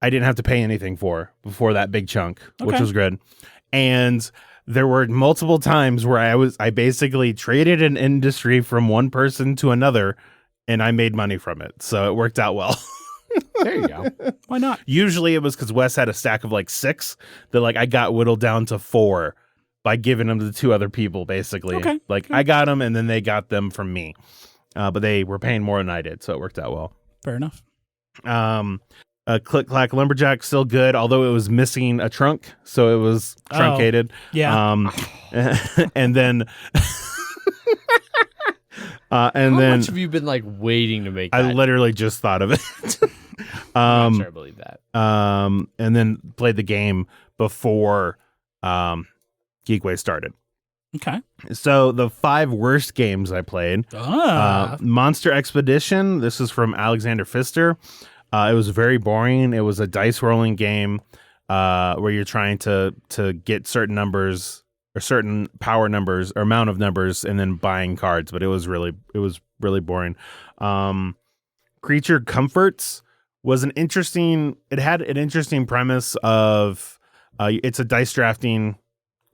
I didn't have to pay anything for before that big chunk, which Okay. was good. And there were multiple times where I basically traded an industry from one person to another, and I made money from it. So it worked out well. There you go. Why not? Usually it was because Wes had a stack of like 6 that like I got whittled down to 4 by giving them to the 2 other people, basically. Okay. Like I got them and then they got them from me. But they were paying more than I did, so it worked out well. Fair enough. Click Clack Lumberjack, still good, although it was missing a trunk, so it was truncated. Yeah. And then How much have you been like waiting to make that? I literally just thought of it. I'm not sure I believe that. And then played the game before Geekway started. Okay. So the 5 worst games I played. Monster Expedition. This is from Alexander Pfister. It was very boring. It was a dice rolling game where you're trying to get certain numbers or certain power numbers or amount of numbers and then buying cards, but it was really boring. Creature Comforts was it had an interesting premise of it's a dice drafting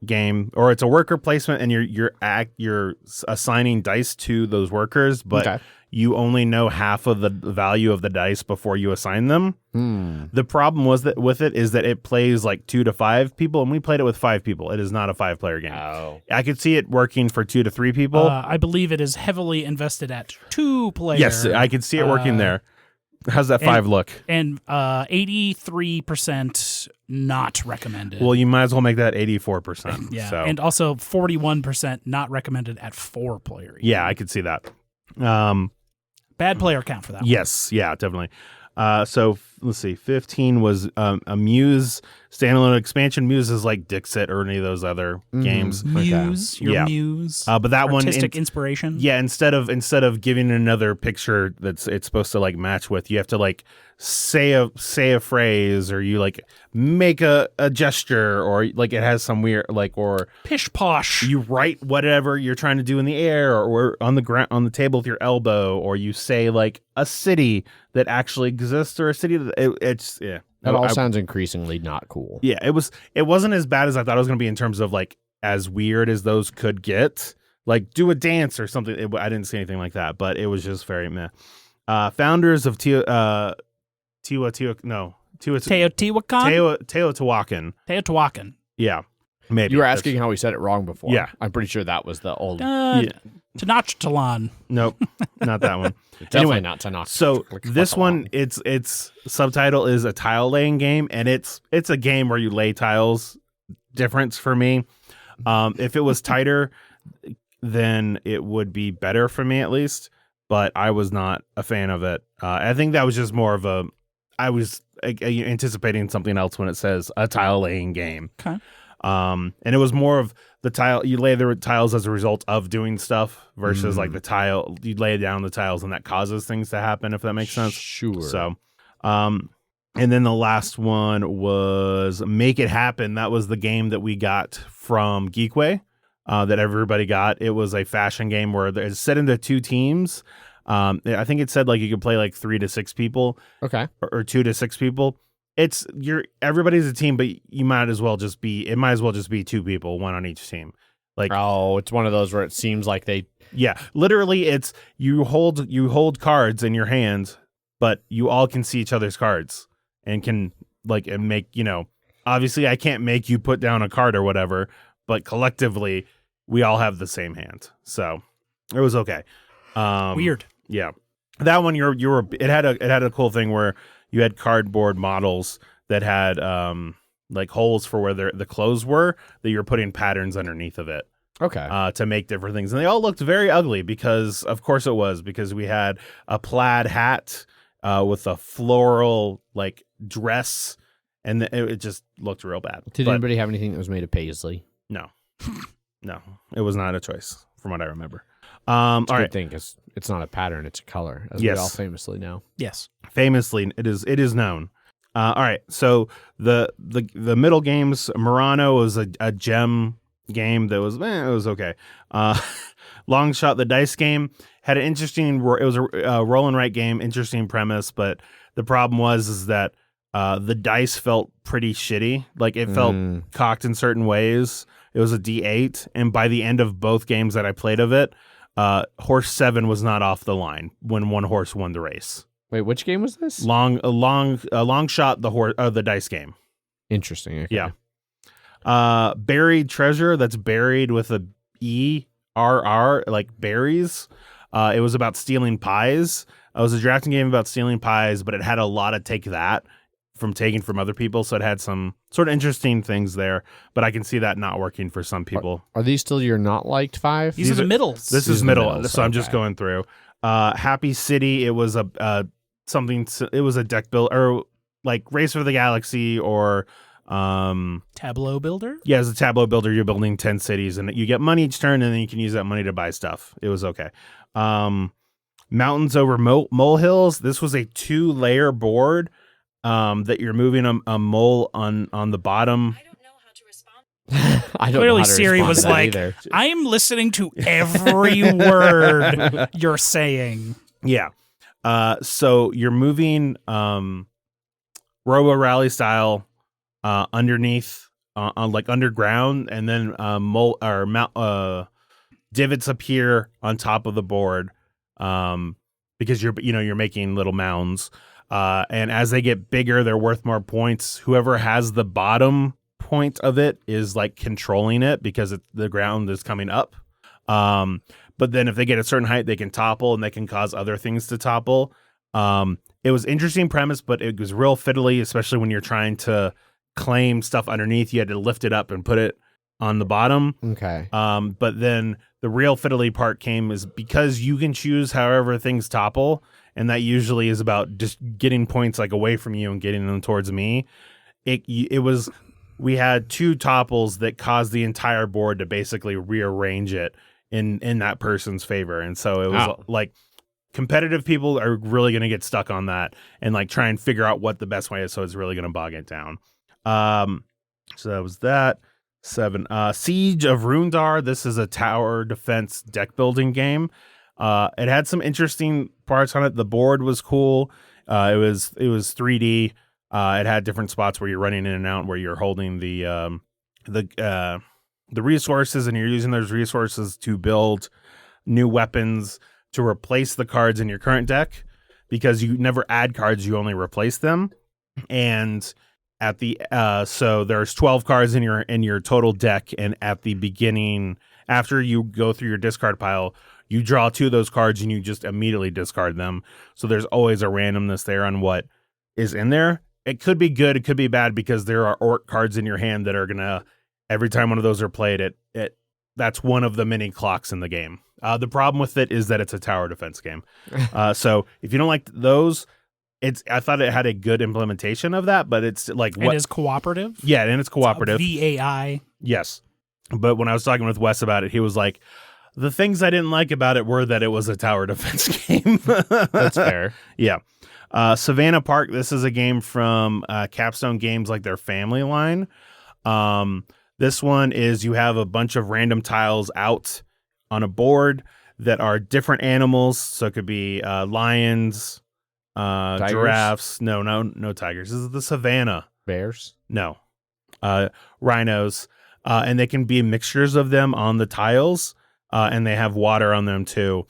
game, or it's a worker placement, and you're assigning dice to those workers, but you only know half of the value of the dice before you assign them. The problem with it is that it plays like 2 to 5 people, and we played it with 5 people. It is not a 5-player game. Oh. I could see it working for 2 to 3 people. I believe it is heavily invested at 2 players. Yes, I could see it working there. How's that 5 look? And 83% not recommended. Well, you might as well make that 84%. yeah. So. And also 41% not recommended at 4 players. Yeah, I could see that. Bad player count for that one. Yes, yeah, definitely. So let's see. 15 was a Muse standalone expansion. Muse is like Dixit or any of those other games. Muse, your muse. But that artistic inspiration. Yeah, instead of giving another picture it's supposed to like match with, you have to like say a phrase, or you like make a gesture, or like it has some weird like, or pish posh. you write whatever you're trying to do in the air or on the ground on the table with your elbow, or you say like a city that actually exists, or a city that it's yeah. That all sounds increasingly not cool. Yeah, it wasn't as bad as I thought it was going to be in terms of like as weird as those could get. Like do a dance or something. I didn't see anything like that, but it was just very meh. Founders of Teotihuacan. Yeah, maybe. You were asking how we said it wrong before. Yeah. I'm pretty sure that was the old. Tenochtitlan. Nope, not that one. Definitely not Tenochtitlan. So this one, its subtitle is a tile laying game, and it's a game where you lay tiles. Difference for me. If it was tighter, then it would be better for me at least. But I was not a fan of it. I think that was just more of I was anticipating something else when it says a tile laying game. Okay. And it was more of the tile. You lay the tiles as a result of doing stuff versus like the tile. You lay down the tiles and that causes things to happen. If that makes sense. Sure. So, and then the last one was Make It Happen. That was the game that we got from Geekway. That everybody got. It was a fashion game where it's set into 2 teams. I think it said like you could play like 3 to 6 people. Okay. Or 2 to 6 people. Everybody's a team, but it might as well just be 2 people, 1 on each team. Like, it's one of those where it seems like they. Yeah, literally, it's you hold cards in your hand, but you all can see each other's cards and can and make obviously I can't make you put down a card or whatever, but collectively we all have the same hand, so it was okay. Weird. Yeah, that one it had a cool thing where you had cardboard models that had like holes for where the clothes were that you're putting patterns underneath of it. Okay. To make different things. And they all looked very ugly because, of course it was, because we had a plaid hat with a floral like dress, and it just looked real bad. Did anybody have anything that was made of paisley? No. No, it was not a choice from what I remember. All Good right. thing it's not a pattern, it's a color, as Yes. we all famously know. Yes. Famously, it is known. All right, so the middle games, Murano was a gem game that was it was okay. Long Shot, the dice game, had an interesting. It was a roll and write game, interesting premise, but the problem was that the dice felt pretty shitty. Like it felt cocked in certain ways. It was a D8, and by the end of both games that I played of it, horse 7 was not off the line when one horse won the race. Wait, which game was this? Long Shot, the dice game. Interesting. Okay. Yeah. Buried Treasure, that's buried with a ERR, like berries. It was about stealing pies. It was a drafting game about stealing pies, but it had a lot of take that from taking from other people. So it had some sort of interesting things there, but I can see that not working for some people. Are these still your not liked 5? These are the middles. This These is are the middle, middles, so I'm just okay. going through. Happy City, it was a deck build, or like Race for the Galaxy, or Tableau builder. yeah, as a tableau builder, you're building 10 cities and you get money each turn, and then you can use that money to buy stuff. It was okay. Mountains Over Molehills, this was a 2-layer board that you're moving a mole on the bottom. I don't know how to respond. I don't Clearly know how to Siri respond was to that like, either. I am listening to every word you're saying. Yeah. So you're moving Robo Rally style underneath on like underground, and then divots appear on top of the board because you're making little mounds. And as they get bigger, they're worth more points. Whoever has the bottom point of it is like controlling it because the ground is coming up. But then if they get a certain height, they can topple, and they can cause other things to topple. It was interesting premise, but it was real fiddly, especially when you're trying to claim stuff underneath. You had to lift it up and put it on the bottom. Okay. But then the real fiddly part came is because you can choose however things topple, and that usually is about just getting points like away from you and getting them towards me. We had 2 topples that caused the entire board to basically rearrange it in that person's favor. And so it was like competitive people are really going to get stuck on that and like try and figure out what the best way is. So it's really going to bog it down. So that was that. 7. Siege of Roondar. This is a tower defense deck building game. It had some interesting parts on it. The board was cool. It was 3D. It had different spots where you're running in and out, where you're holding the resources, and you're using those resources to build new weapons to replace the cards in your current deck, because you never add cards, you only replace them. And at the so there's 12 cards in your total deck, and at the beginning, after you go through your discard pile, you draw 2 of those cards and you just immediately discard them. So there's always a randomness there on what is in there. It could be good, it could be bad, because there are orc cards in your hand that are gonna, every time one of those are played, that's one of the many clocks in the game. The problem with it is that it's a tower defense game. So if you don't like those, I thought it had a good implementation of that, but it's like It is cooperative. Yeah, and it's cooperative. VAI. Yes. But when I was talking with Wes about it, he was like, the things I didn't like about it were that it was a tower defense game. That's fair. Yeah. Savannah Park, this is a game from Capstone Games, like their family line. This one is you have a bunch of random tiles out on a board that are different animals. So it could be lions, giraffes. No tigers. This is the savannah. Bears? No. Rhinos. And they can be mixtures of them on the tiles. And they have water on them too.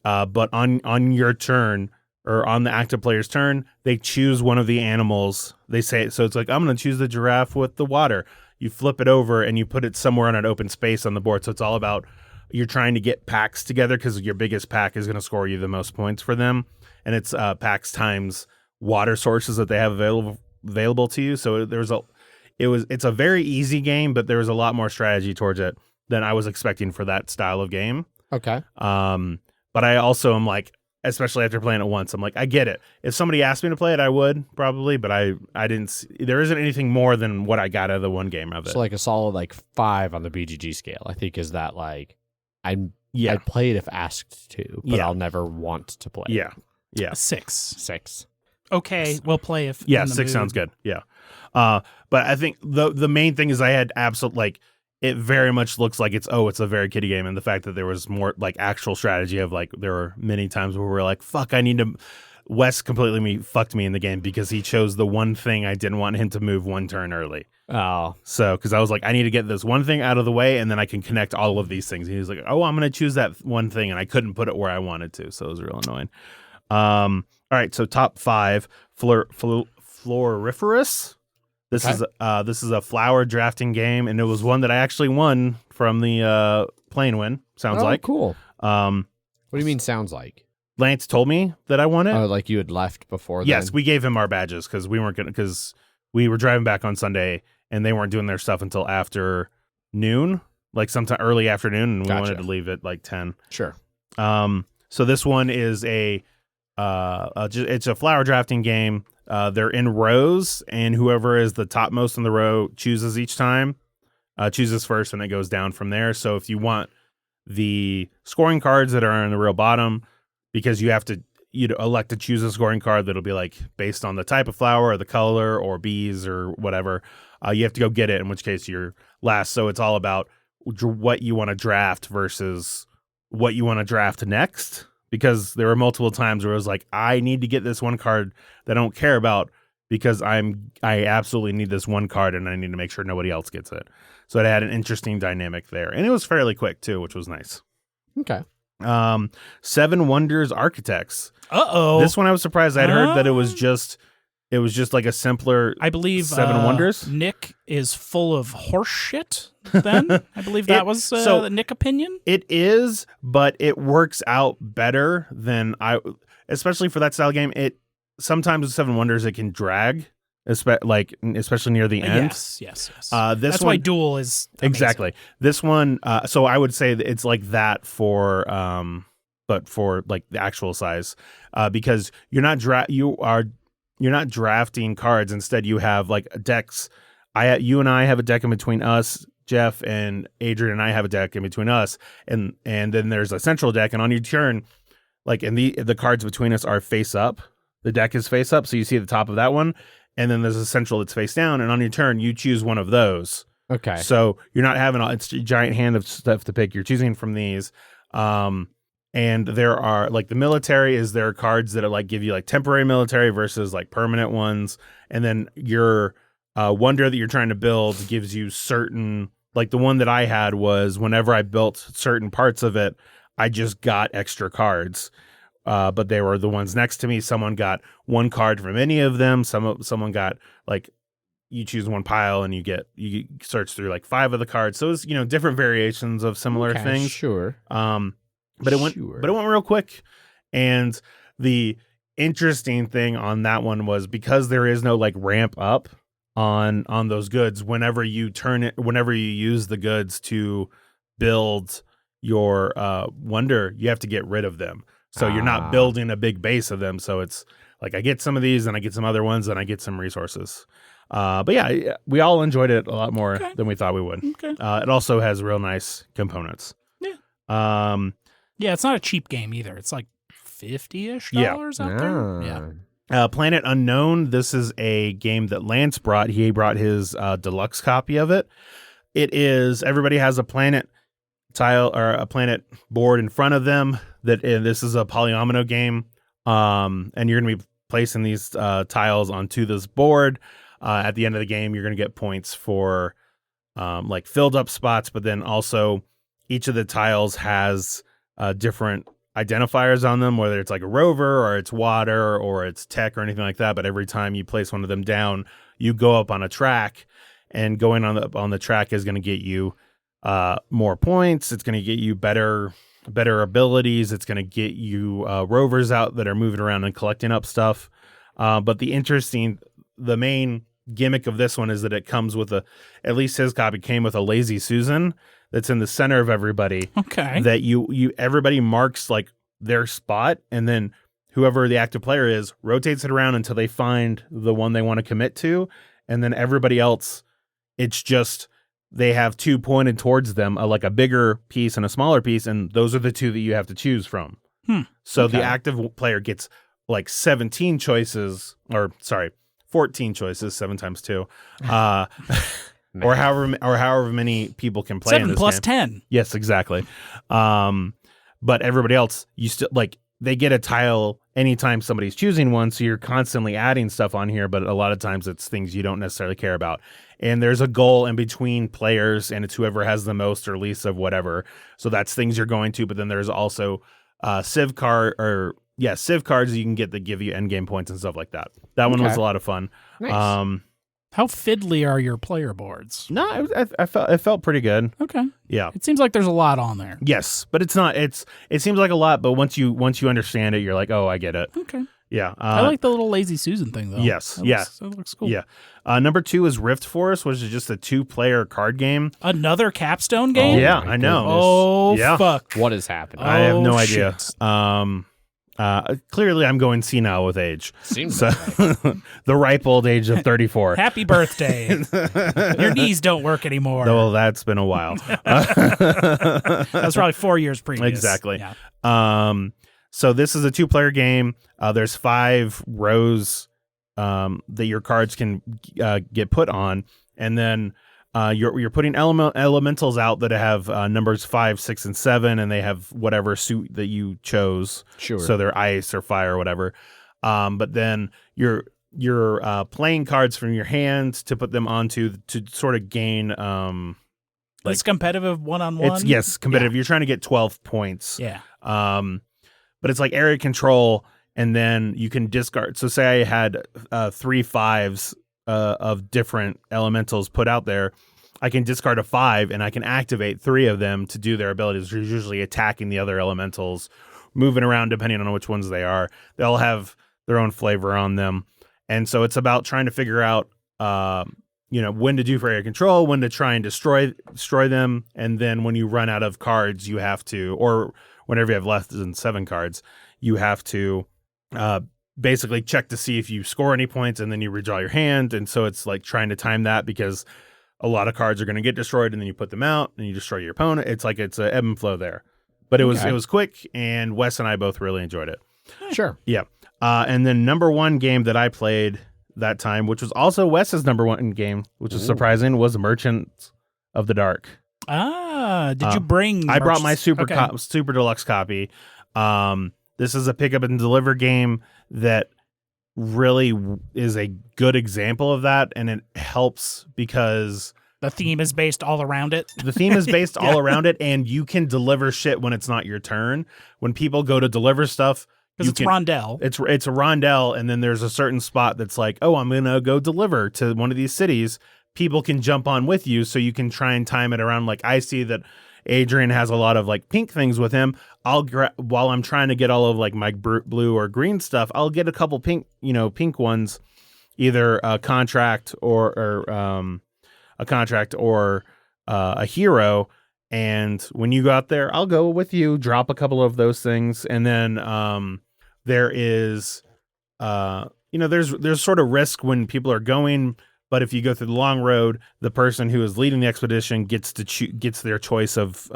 But on your turn, or on the active player's turn, they choose one of the animals. They say, so it's like, I'm going to choose the giraffe with the water. You flip it over and you put it somewhere on an open space on the board. So it's all about, you're trying to get packs together, because your biggest pack is going to score you the most points for them. And it's packs times water sources that they have available to you. So it's a very easy game, but there was a lot more strategy towards it than I was expecting for that style of game. Okay. But I also am like, especially after playing it once, I'm like, I get it. If somebody asked me to play it, I would probably, but I didn't see, there isn't anything more than what I got out of the one game of it. So like a solid like 5 on the BGG scale. I think is that like I'd play it if asked to, but I'll never want to play. Yeah. A 6. 6. Okay, we'll play if. Yeah, in the 6 mood. sounds good. Yeah. But I think the main thing is I had absolute like it very much looks like it's a very kiddie game, and the fact that there was more like actual strategy of like there were many times where we're like, fuck, I need to. Wes completely fucked me in the game because he chose the one thing I didn't want him to move one turn early. Oh, so because I was like, I need to get this one thing out of the way, and then I can connect all of these things. And he was like, oh, I'm going to choose that one thing, and I couldn't put it where I wanted to, so it was real annoying. All right, so top 5, Floriferous. This is a flower drafting game, and it was one that I actually won from the plane win. Sounds like cool. What do you mean? Sounds like Lance told me that I won it. Oh, like you had left before. Yes, then? we gave him our badges because we were driving back on Sunday, and they weren't doing their stuff until after noon, like sometime early afternoon, and we wanted to leave at like 10. Sure. So this one is it's a flower drafting game. They're in rows, and whoever is the topmost in the row chooses each time, chooses first, and it goes down from there. So if you want the scoring cards that are in the real bottom, because you have to elect to choose a scoring card that'll be like based on the type of flower or the color or bees or whatever, you have to go get it, in which case you're last. So it's all about what you want to draft versus what you want to draft next. Because there were multiple times where it was like, I need to get this one card that I don't care about because I absolutely need this one card and I need to make sure nobody else gets it. So it had an interesting dynamic there. And it was fairly quick too, which was nice. Okay. 7 Wonders Architects. Uh-oh. This one I was surprised. I'd heard that it was just like a simpler I believe 7 Wonders. Nick is full of horse shit then. I believe that was the Nick opinion. It is, but it works out better than especially for that style game. It sometimes with 7 Wonders it can drag, especially near the end. Yes. That's why Duel is amazing. Exactly. This one, so I would say that it's like that for but for like the actual size, because you're not drafting cards. Instead, you have like decks. You and I have a deck in between us. Jeff and Adrian and I have a deck in between us, and then there's a central deck. And on your turn, like, and the cards between us are face up. The deck is face up, so you see the top of that one, and then there's a central that's face down. And on your turn, you choose one of those. Okay. So you're not having it's a giant hand of stuff to pick. You're choosing from these. And there are like the military there are cards that are like give you like temporary military versus like permanent ones. And then your wonder that you're trying to build gives you certain, like the one that I had was whenever I built certain parts of it, I just got extra cards. But they were the ones next to me. Someone got one card from any of them. Someone got like, you choose one pile and you search through like 5 of the cards. So it's, different variations of similar things. Sure. But it went real quick. And the interesting thing on that one was because there is no like ramp up on those goods, whenever you use the goods to build your wonder, you have to get rid of them. So you're not building a big base of them. So it's like I get some of these and I get some other ones and I get some resources. But yeah, we all enjoyed it a lot more than we thought we would. Okay. It also has real nice components. Yeah. Yeah, it's not a cheap game either. It's like $50-ish out there. Yeah. Planet Unknown. This is a game that Lance brought. He brought his deluxe copy of it. It is, everybody has a planet tile or a planet board in front of them. This is a polyomino game. And you're going to be placing these tiles onto this board. At the end of the game, you're going to get points for like filled up spots, but then also each of the tiles has different identifiers on them, whether it's like a rover or it's water or it's tech or anything like that. But every time you place one of them down, you go up on a track, and going on the track is going to get you more points. It's going to get you better abilities. It's going to get you rovers out that are moving around and collecting up stuff. But the main gimmick of this one is that it comes with at least his copy came with a lazy Susan that's in the center of everybody. Okay. That everybody marks like their spot, and then whoever the active player is rotates it around until they find the one they want to commit to, and then everybody else, it's just they have two pointed towards them, like a bigger piece and a smaller piece, and those are the two that you have to choose from. So the active player gets like 17 choices, 14 choices, 7 times 2, or however many people can play. 7 in this plus game. 10. Yes, exactly. But everybody else, you still like they get a tile anytime somebody's choosing one, so you're constantly adding stuff on here. But a lot of times it's things you don't necessarily care about. And there's a goal in between players, and it's whoever has the most or least of whatever. So that's things you're going to. But then there's also civ cards you can get that give you endgame points and stuff like that. That one was a lot of fun. Nice. How fiddly are your player boards? No, it felt pretty good. Okay. Yeah. It seems like there's a lot on there. Yes, but it's not. It seems like a lot, but once you understand it, you're like, oh, I get it. Okay. Yeah. I like the little lazy Susan thing though. Yes. That looks cool. Yeah. Number 2 is Rift Force, which is just a 2-player card game. Another capstone game? Yeah, my I know. Oh, Yeah. fuck. What is happening? I have no idea. Shit. Clearly, I'm going senile with age. Seems So, that way. the ripe old age of 34. Happy birthday. Your knees don't work anymore. Well, that's been a while. That was probably 4 years previous. Exactly. Yeah. So this is a 2-player game. There's 5 rows that your cards can get put on, and then you're putting elementals out that have numbers 5, 6, and 7, and they have whatever suit that you chose. Sure. So they're ice or fire or whatever. But then you're playing cards from your hand to put them onto to sort of gain. It's competitive one-on-one? It's competitive. Yeah. You're trying to get 12 points. Yeah. But it's like area control, and then you can discard. So say I had 3 5s of different elementals put out there. I can discard a 5, and I can activate 3 of them to do their abilities. They're usually attacking the other elementals, moving around depending on which ones they are. They'll have their own flavor on them. And so it's about trying to figure out when to do for area control, when to try and destroy them, and then when you run out of cards, you have to, or whenever you have less than 7 cards, you have to basically check to see if you score any points, and then you redraw your hand. And so it's like trying to time that, because a lot of cards are going to get destroyed, and then you put them out, and you destroy your opponent. It's like it's a ebb and flow there. But it was quick, and Wes and I both really enjoyed it. Sure. Yeah. And then number 1 game that I played that time, which was also Wes's number 1 game, which is surprising, was Merchants of the Dark. Did you bring? I brought my super Okay. super deluxe copy. This is a pick up and deliver game that really is a good example of that, and it helps because The theme is based all around it. the theme is based all around it, and you can deliver shit when it's not your turn. When people go to deliver stuff, Because it's Rondell. It's a rondelle, and then there's a certain spot that's like, oh, I'm gonna go deliver to one of these cities. People can jump on with you, so you can try and time it around. Like I see that Adrian has a lot of like pink things with him. While I'm trying to get all of like my blue or green stuff, I'll get a couple pink ones, either a contract or a hero. And when you go out there, I'll go with you, drop a couple of those things. And then there is, there's sort of risk when people are going. But if you go through the long road, the person who is leading the expedition gets their choice of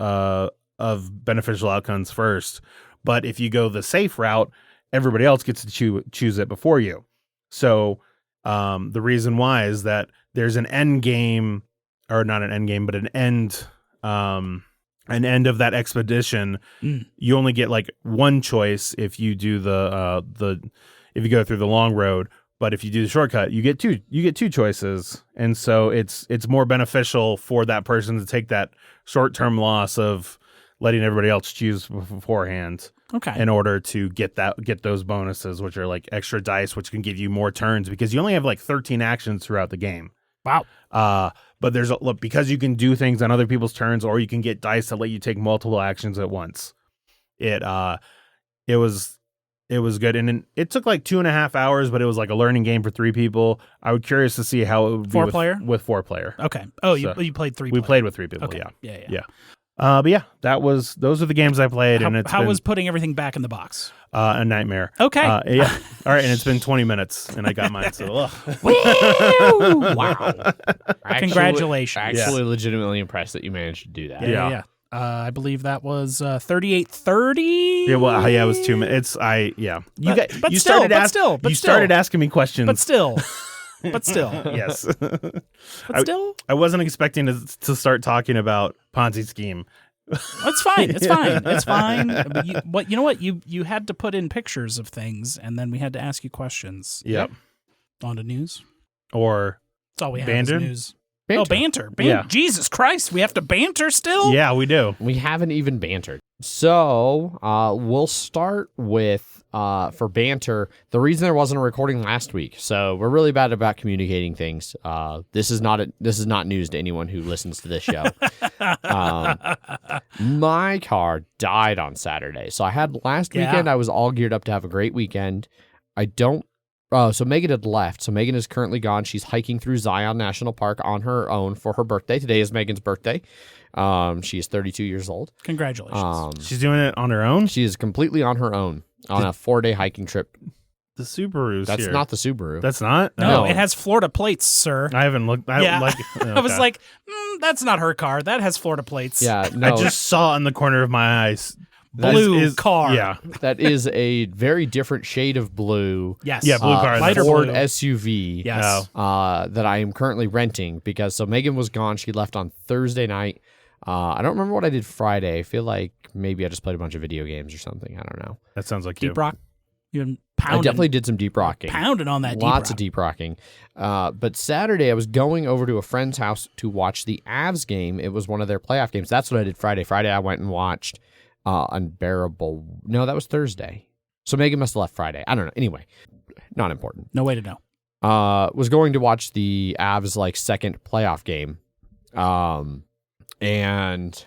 beneficial outcomes first. But if you go the safe route, everybody else gets to choose it before you. So the reason why is that there's an end game, or not an end game, but an end of that expedition. You only get like one choice if you do if you go through the long road. But if you do the shortcut, you get two choices. And so it's more beneficial for that person to take that short-term loss of letting everybody else choose beforehand. Okay. In order to get those bonuses, which are like extra dice, which can give you more turns, because you only have like 13 actions throughout the game. Wow. But because you can do things on other people's turns, or you can get dice that let you take multiple actions at once. It was It was good, and it took like 2.5 hours, but it was like a learning game for 3 people. I was curious to see how it would be 4 player? with 4 player. Okay. Oh, So, you played 3 We player. played with 3 people. Okay. Yeah. Yeah. But yeah, those are the games I played, and it's How been was putting everything back in the box? a nightmare. Okay. Yeah. All right, and it's been 20 minutes, and I got mine. So ugh. Woo! Wow. Congratulations. Actually, legitimately impressed that you managed to do that. Yeah. I believe that was 38:30. Yeah, well, yeah, it was 2 minutes. You started asking me questions, But still. yes. But still. I wasn't expecting to start talking about Ponzi scheme. It's fine. It's fine. But you know what? You had to put in pictures of things, and then we had to ask you questions. Yep. On to news. Or That's all we have banter? is news. Banter. Oh, banter. Yeah. Jesus Christ, we have to banter still? Yeah, we do. We haven't even bantered. So we'll start with, for banter, the reason there wasn't a recording last week. So we're really bad about communicating things. This is not news to anyone who listens to this show. My car died on Saturday. So I had last weekend, I was all geared up to have a great weekend. So Megan had left. So Megan is currently gone. She's hiking through Zion National Park on her own for her birthday. Today is Megan's birthday. She is 32 years old. Congratulations. She's doing it on her own? She is completely on her own on a 4-day hiking trip. The Subaru's That's here. not the Subaru. That's not? no, no. it has Florida plates, sir. I haven't looked. I was like, that's not her car. That has Florida plates. Yeah, no. I just saw in the corner of my eyes. Blue car. Yeah. That is a very different shade of blue. Yes. Yeah, blue car. Lighter Ford blue. SUV. Yes. That I am currently renting because so Megan was gone. She left on Thursday night. I don't remember what I did Friday. I feel like maybe I just played a bunch of video games or something. I don't know. That sounds like you. Deep rock. You've been I pounding. definitely did some deep rocking. Pounding on that Lots deep of deep rocking. But Saturday, I was going over to a friend's house to watch the Avs game. It was one of their playoff games. That's what I did Friday. Friday, I went and watched Unbearable. No, that was Thursday. So Megan must have left Friday. I don't know. Anyway, not important. No way to know. Was going to watch the Avs second playoff game. And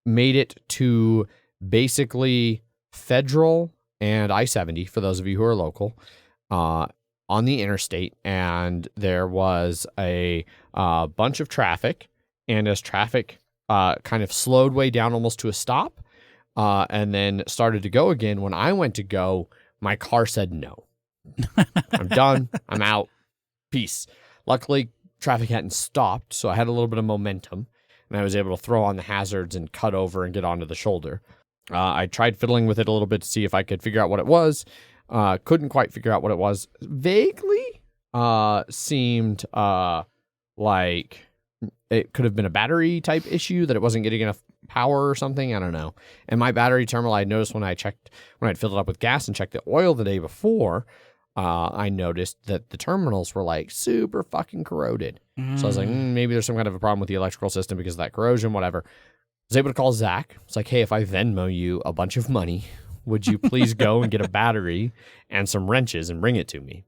made it to basically Federal and I-70 for those of you who are local on the interstate, and there was a bunch of traffic, and as traffic kind of slowed way down almost to a stop and then started to go again, when I went to go, my car said no. I'm done. I'm out. Peace. Luckily, traffic hadn't stopped, so I had a little bit of momentum, and I was able to throw on the hazards and cut over and get onto the shoulder. I tried fiddling with it a little bit to see if I could figure out what it was. Couldn't quite figure out what it was. Vaguely seemed like it could have been a battery type issue, that it wasn't getting enough power or something. I don't know. And my battery terminal, I noticed when I'd filled it up with gas and checked the oil the day before, I noticed that the terminals were super fucking corroded. So I was like, maybe there's some kind of a problem with the electrical system because of that corrosion, whatever. I was able to call Zach. It's like, hey, if I Venmo you a bunch of money, would you please go and get a battery and some wrenches and bring it to me?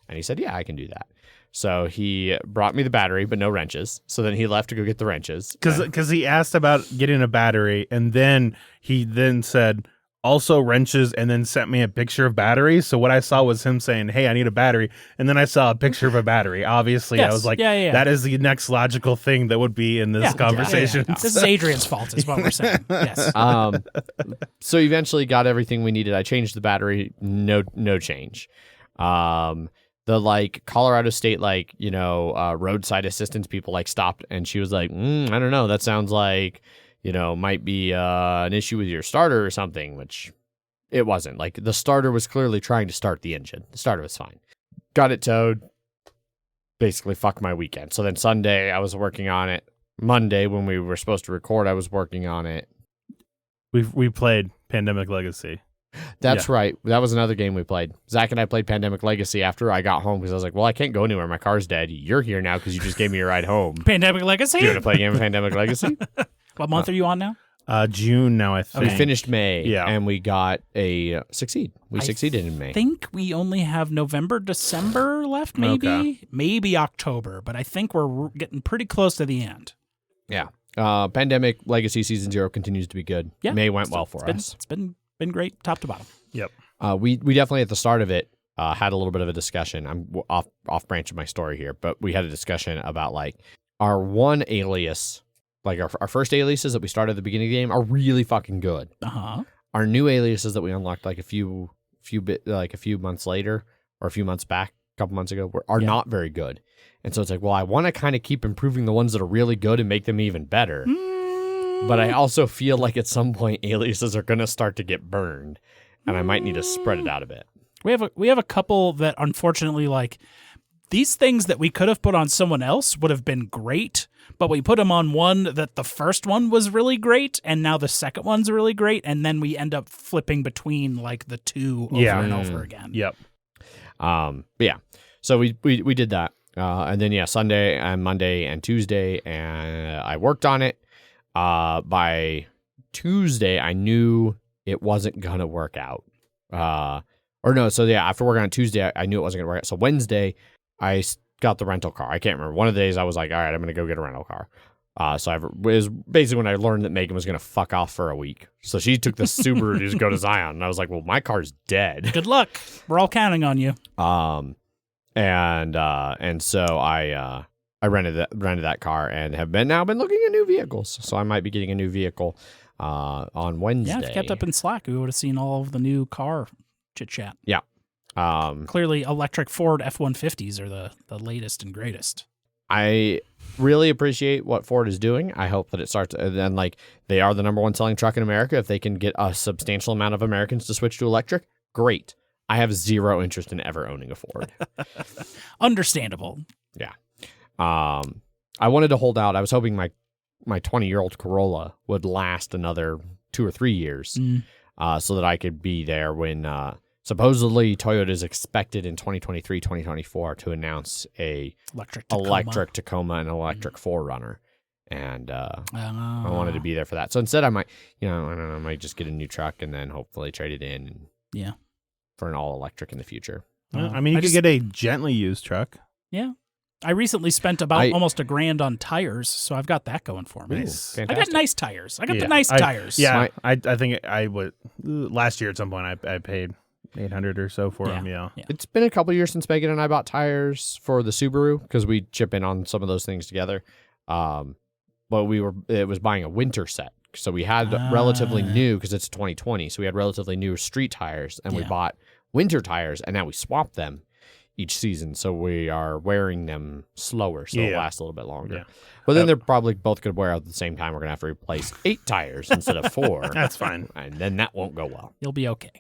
And he said, yeah, I can do that. So he brought me the battery, but no wrenches. So then he left to go get the wrenches. Because he asked about getting a battery, and then he said, also wrenches, and then sent me a picture of batteries. So what I saw was him saying, hey, I need a battery. And then I saw a picture of a battery. Obviously, Yes. I was like, Yeah. that is the next logical thing that would be in this conversation. Yeah. This is Adrian's fault, is what we're saying. Yes. So eventually got everything we needed. I changed the battery. No change. The Colorado State, roadside assistance people stopped, and she was like, I don't know. That sounds like, might be an issue with your starter or something, which it wasn't. The starter was clearly trying to start the engine. The starter was fine. Got it towed. Basically, fuck my weekend. So then Sunday, I was working on it. Monday, when we were supposed to record, I was working on it. We played Pandemic Legacy. That's right. That was another game we played. Zach and I played Pandemic Legacy after I got home because I was like, well, I can't go anywhere. My car's dead. You're here now because you just gave me a ride home. Pandemic Legacy? You want to play a game of Pandemic Legacy? What month are you on now? June now, I think. We finished May, Yeah. and we got a succeed. We succeeded in May. I think we only have November, December left, maybe. Okay. Maybe October, but I think we're getting pretty close to the end. Yeah. Pandemic Legacy Season 0 continues to be good. Yeah. May went well for us. It's been great top to bottom. Yep. We definitely at the start of it had a little bit of a discussion. I'm off branch of my story here, but we had a discussion about like our one alias, like our first aliases that we started at the beginning of the game are really fucking good. Our new aliases that we unlocked like a few months later or a few months back, a couple months ago, are not very good. And so it's like, well, I want to kind of keep improving the ones that are really good and make them even better. But I also feel like at some point aliases are going to start to get burned, and I might need to spread it out a bit. We have a couple that unfortunately, like, these things that we could have put on someone else would have been great, but we put them on one that the first one was really great, and now the second one's really great, and then we end up flipping between like the two over and over again. Yep. But yeah, so we did that, and then Sunday and Monday and Tuesday, and I worked on it. By Tuesday, I knew it wasn't gonna work out. After working on Tuesday, I knew it wasn't gonna work out. So Wednesday, I got the rental car. I can't remember. One of the days I was like, all right, I'm going to go get a rental car. It was basically when I learned that Megan was going to fuck off for a week. So she took the Subaru to just go to Zion. And I was like, well, my car's dead. Good luck. We're all counting on you. And so I rented that car and have been looking at new vehicles. So I might be getting a new vehicle on Wednesday. Yeah, if you kept up in Slack, we would have seen all of the new car chit chat. Yeah. Clearly, electric Ford F-150s are the latest and greatest. I really appreciate what Ford is doing. I hope that it starts, and then like they are the number one selling truck in America. If they can get a substantial amount of Americans to switch to electric, great. I have zero interest in ever owning a Ford. Understandable. Yeah. I wanted to hold out. I was hoping my 20-year-old Corolla would last another 2 or 3 years, so that I could be there when. Supposedly, Toyota is expected in 2023, 2024 to announce a electric Tacoma and electric 4Runner. And I wanted to be there for that. So instead, I might, I don't know, I might just get a new truck and then hopefully trade it in for an all-electric in the future. I mean, you could get a gently used truck. Yeah. I recently spent almost $1,000 on tires, so I've got that going for me. Nice. I got nice tires. I got the nice tires. Yeah, I think I would, last year at some point, I paid $800 or so for them. Yeah. It's been a couple years since Megan and I bought tires for the Subaru because we chip in on some of those things together. But it was buying a winter set. So we had relatively new, because it's 2020. So we had relatively new street tires, and we bought winter tires, and now we swap them each season. So we are wearing them slower. So it'll last a little bit longer. Yeah. But then they're probably both going to wear out at the same time. We're going to have to replace 8 tires instead of 4. That's fine. And then that won't go well. You'll be okay.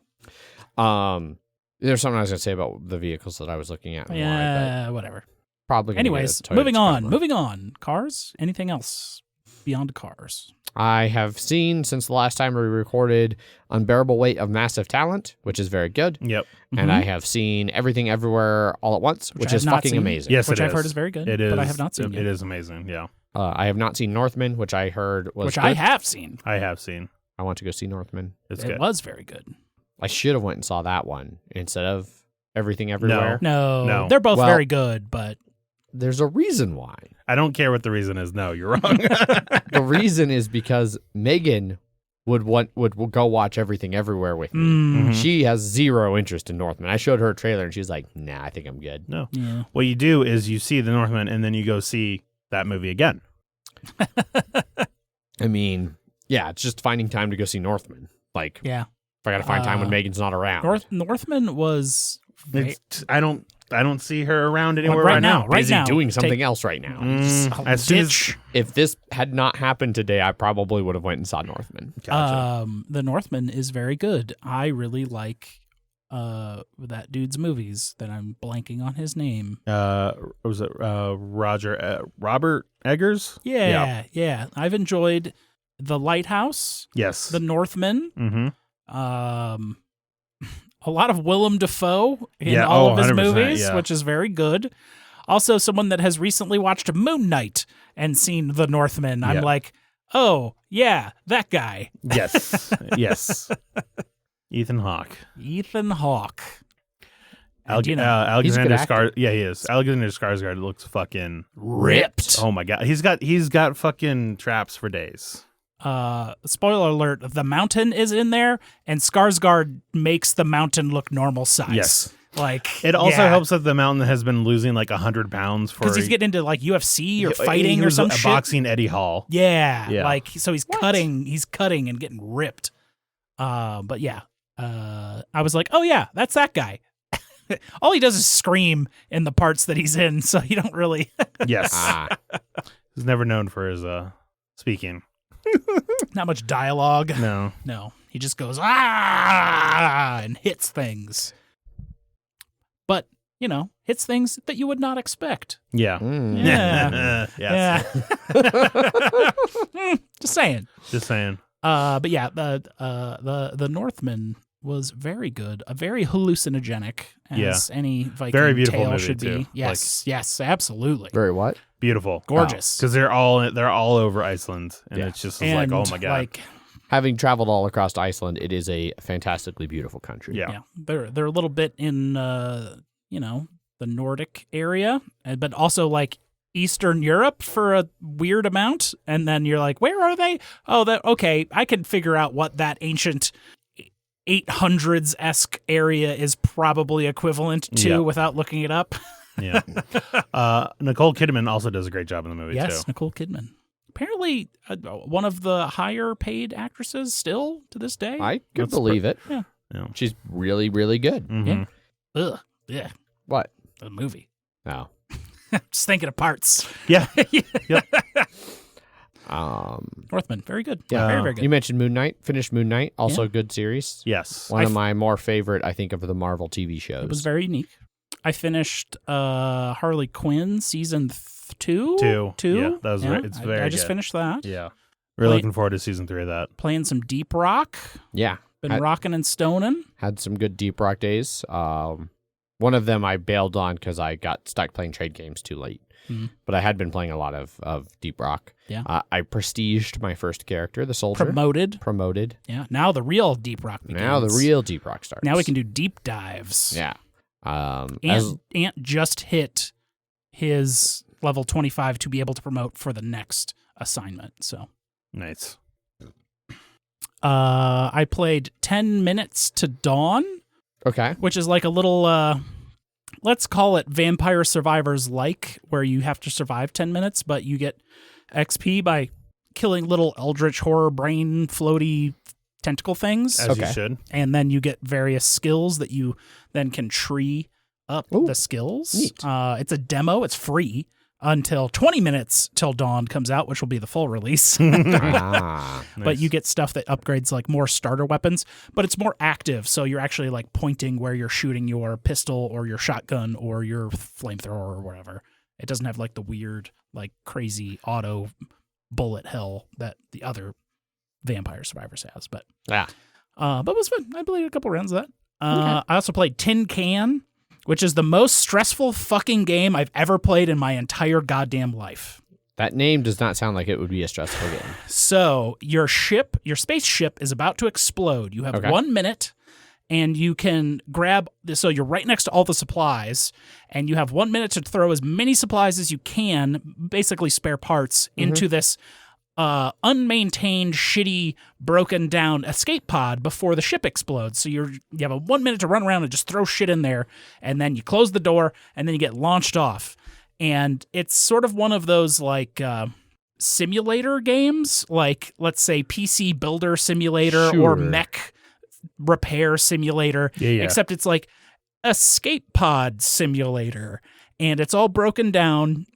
There's something I was going to say about the vehicles that I was looking at. Whatever. Probably. Anyways, moving on. Cars? Anything else beyond cars? I have seen, since the last time we recorded, Unbearable Weight of Massive Talent, which is very good. Yep. And I have seen Everything Everywhere All at Once, which is fucking amazing. Yes, which I've heard is very good. It is. But I have not seen it. It is amazing, yeah. I have not seen Northman, which I heard was good. I have seen. I have seen. I want to go see Northman. It was very good. I should have went and saw that one instead of Everything Everywhere. No. They're both very good, but there's a reason why. I don't care what the reason is. No, you're wrong. The reason is because Megan would go watch Everything Everywhere with me. Mm-hmm. She has zero interest in Northman. I showed her a trailer and she's like, nah, I think I'm good. No. Yeah. What you do is you see the Northman and then you go see that movie again. I mean, yeah, it's just finding time to go see Northman. Like, if I got to find time when Megan's not around. Northman was... I don't see her around anywhere right now. Busy doing something else right now. If this had not happened today, I probably would have went and saw Northman. Gotcha. The Northman is very good. I really like that dude's movies that I'm blanking on his name. Was it Robert Eggers? Yeah. I've enjoyed The Lighthouse. Yes. The Northman. Mm-hmm. A lot of Willem Dafoe in all of his movies, which is very good. Also, someone that has recently watched Moon Knight and seen The Northman. I'm like, oh, yeah, that guy. Yes. Yes. Ethan Hawke. Alexander Skarsgard. Yeah, he is. Alexander Skarsgard looks fucking ripped. Oh my god, he's got fucking traps for days. spoiler alert, the mountain is in there, and Skarsgard makes the mountain look normal size. Yes. Like It also helps that the mountain has been losing like 100 pounds for because he's getting into like UFC or fighting he or was some shit. boxing Eddie Hall. Yeah, Yeah. like so he's cutting and getting ripped. But yeah, I was like, oh yeah, that's that guy. All he does is scream in the parts that he's in, so you don't really. Yes. He's never known for his speaking. Not much dialogue. No. No, he just goes and hits things. But hits things that you would not expect. Yeah. Yeah. Yes. Yeah. Just saying. Just saying. But yeah, the Northman was very good, very hallucinogenic, as any Viking Very beautiful tale movie, should be. too. Yes, yes, absolutely. Very what? Beautiful. Gorgeous. Because they're all over Iceland, and Yeah. it's just And, like, oh my god. like, Having traveled all across Iceland, it is a fantastically beautiful country. Yeah. yeah, they're a little bit in the Nordic area, but also like Eastern Europe for a weird amount. And then you're like, where are they? Oh, okay. I can figure out what that ancient 800s-esque area is probably equivalent to Yeah. without looking it up. Yeah. Nicole Kidman also does a great job in the movie Yes, too. Nicole Kidman. Apparently, one of the higher paid actresses still to this day. I could That's believe it. Yeah. Yeah. She's really, really good. Mhm. Yeah. Ugh. Yeah. What? The movie. No. Just thinking of parts. Yeah. Northman, very good. Yeah. Very, very good. You mentioned Moon Knight. Finished Moon Knight. Also a good series. Yes. One of my more favorite, I think, of the Marvel TV shows. It was very unique. I finished Harley Quinn season 2. Two. Yeah, that was right. It's very I just good. finished that. Yeah. Really looking forward to season 3 of that. Playing some Deep Rock. Yeah. Been rocking and stoning. Had some good Deep Rock days. One of them I bailed on because I got stuck playing trade games too late. Mhm. But I had been playing a lot of Deep Rock. Yeah. I prestiged my first character, the soldier. Promoted. Yeah. Now the real Deep Rock begins. Now the real Deep Rock starts. Now we can do deep dives. Yeah. Ant just hit his level 25 to be able to promote for the next assignment. So Nice. I played 10 minutes to dawn, Okay. which is like a little let's call it Vampire Survivors like, where you have to survive 10 minutes, but you get XP by killing little eldritch horror brain floaty tentacle things. As you Okay. should. And then you get various skills that you then can tree up Ooh, the skills. neat. It's a demo. It's free until 20 minutes till dawn comes out, which will be the full release. Ah. But you get stuff that upgrades like more starter weapons, but it's more active. So you're actually like pointing where you're shooting your pistol or your shotgun or your flamethrower or whatever. It doesn't have like the weird, like crazy auto bullet hell that the other Vampire Survivors has. But Yeah. but it was fun. I played a couple rounds of that. I also played Tin Can, which is the most stressful fucking game I've ever played in my entire goddamn life. That name does not sound like it would be a stressful game. So your spaceship is about to explode. You have Okay. 1 minute, and you can grab. So you're right next to all the supplies, and you have 1 minute to throw as many supplies as you can, basically spare parts, into this unmaintained, shitty, broken down escape pod before the ship explodes. So you have a 1 minute to run around and just throw shit in there, and then you close the door, and then you get launched off. And it's sort of one of those like simulator games, like let's say PC Builder Simulator or Sure. Mech Repair Simulator, Yeah. except it's like Escape Pod Simulator, and it's all broken down.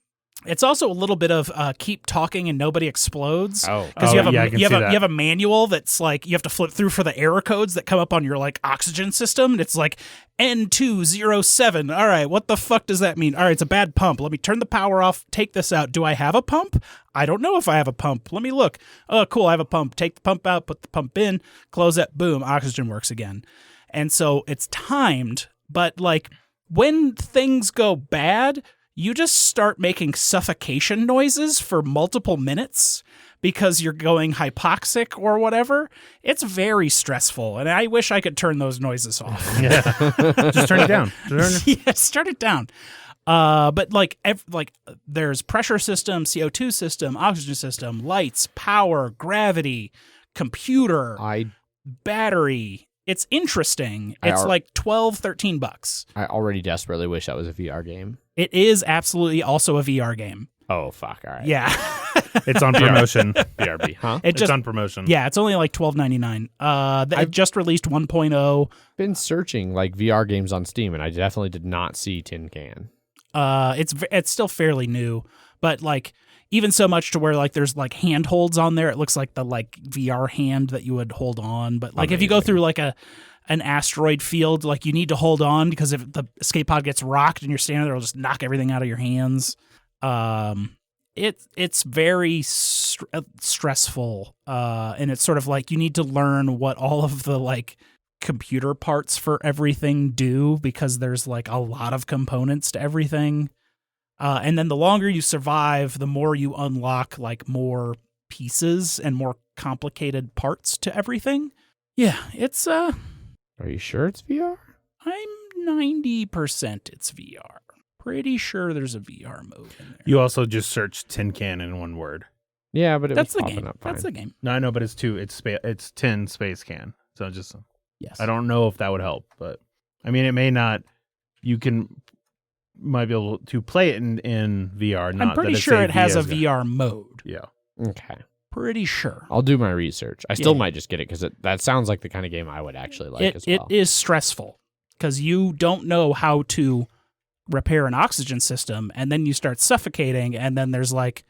It's also a little bit of keep talking and nobody explodes. Oh. Because I can see you that. have a manual that's like you have to flip through for the error codes that come up on your like oxygen system. And it's like N207. All right, what the fuck does that mean? All right, it's a bad pump. Let me turn the power off. Take this out. Do I have a pump? I don't know if I have a pump. Let me look. Oh, cool. I have a pump. Take the pump out. Put the pump in. Close it. Boom. Oxygen works again. And so it's timed. But like when things go bad, you just start making suffocation noises for multiple minutes because you're going hypoxic or whatever. It's very stressful, and I wish I could turn those noises off. Yeah. Just turn it down. Yeah, start it down. But like there's pressure system, CO2 system, oxygen system, lights, power, gravity, computer, battery. It's interesting. It's like $12-13. I already desperately wish that was a VR game. It is absolutely also a VR game. Oh, fuck. All right. Yeah. It's on promotion. BRB, huh? It's on promotion. Yeah, it's only like $12.99. It just released 1.0. Been searching like VR games on Steam, and I definitely did not see Tin Can. It's still fairly new, but like even so much to where like there's like handholds on there. It looks like the like VR hand that you would hold on. But like if you go through like an asteroid field, like you need to hold on because if the escape pod gets rocked and you're standing there, it'll just knock everything out of your hands. It's very stressful, and it's sort of like you need to learn what all of the like computer parts for everything do because there's like a lot of components to everything. And then the longer you survive, the more you unlock like more pieces and more complicated parts to everything. Yeah, it's Are you sure it's VR? I'm 90% it's VR. Pretty sure there's a VR mode in there. You also just searched Tin Can in one word. Yeah, but That's was the popping game. up fine. That's the game. No, I know, but it's two. It's Tin Space Can. So just Yes. I don't know if that would help, but I mean, it may not. You might be able to play it in VR. Not I'm pretty that it's sure it has a VR. VR mode. Yeah. Okay. Pretty sure. I'll do my research. I still Yeah. might just get it because that sounds like the kind of game I would actually like as well. It is stressful because you don't know how to repair an oxygen system, and then you start suffocating, and then there's like,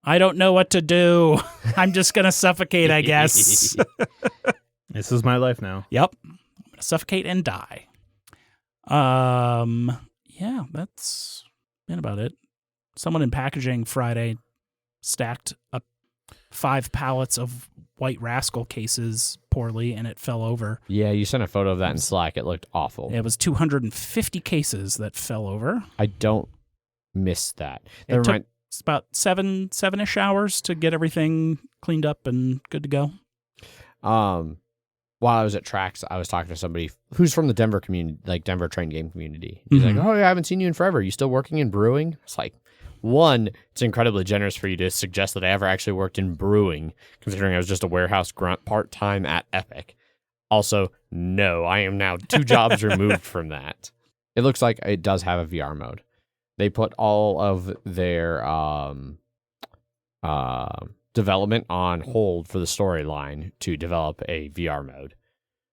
I don't know what to do. I'm just gonna suffocate, I guess. This is my life now. Yep. I'm gonna suffocate and die. Yeah, that's been about it. Someone in packaging Friday stacked up 5 pallets of White Rascal cases poorly, and it fell over. Yeah, you sent a photo of that in Slack. It looked awful. It was 250 cases that fell over. I don't miss that. It took about seven-ish hours to get everything cleaned up and good to go. While I was at Trax, I was talking to somebody who's from the Denver community, like Denver train game community. He's like, "Oh, yeah, I haven't seen you in forever. You still working in brewing?" It's like, one, it's incredibly generous for you to suggest that I ever actually worked in brewing, considering I was just a warehouse grunt part-time at Epic. Also, no, I am now 2 jobs removed from that. It looks like it does have a VR mode. They put all of their development on hold for the storyline to develop a VR mode.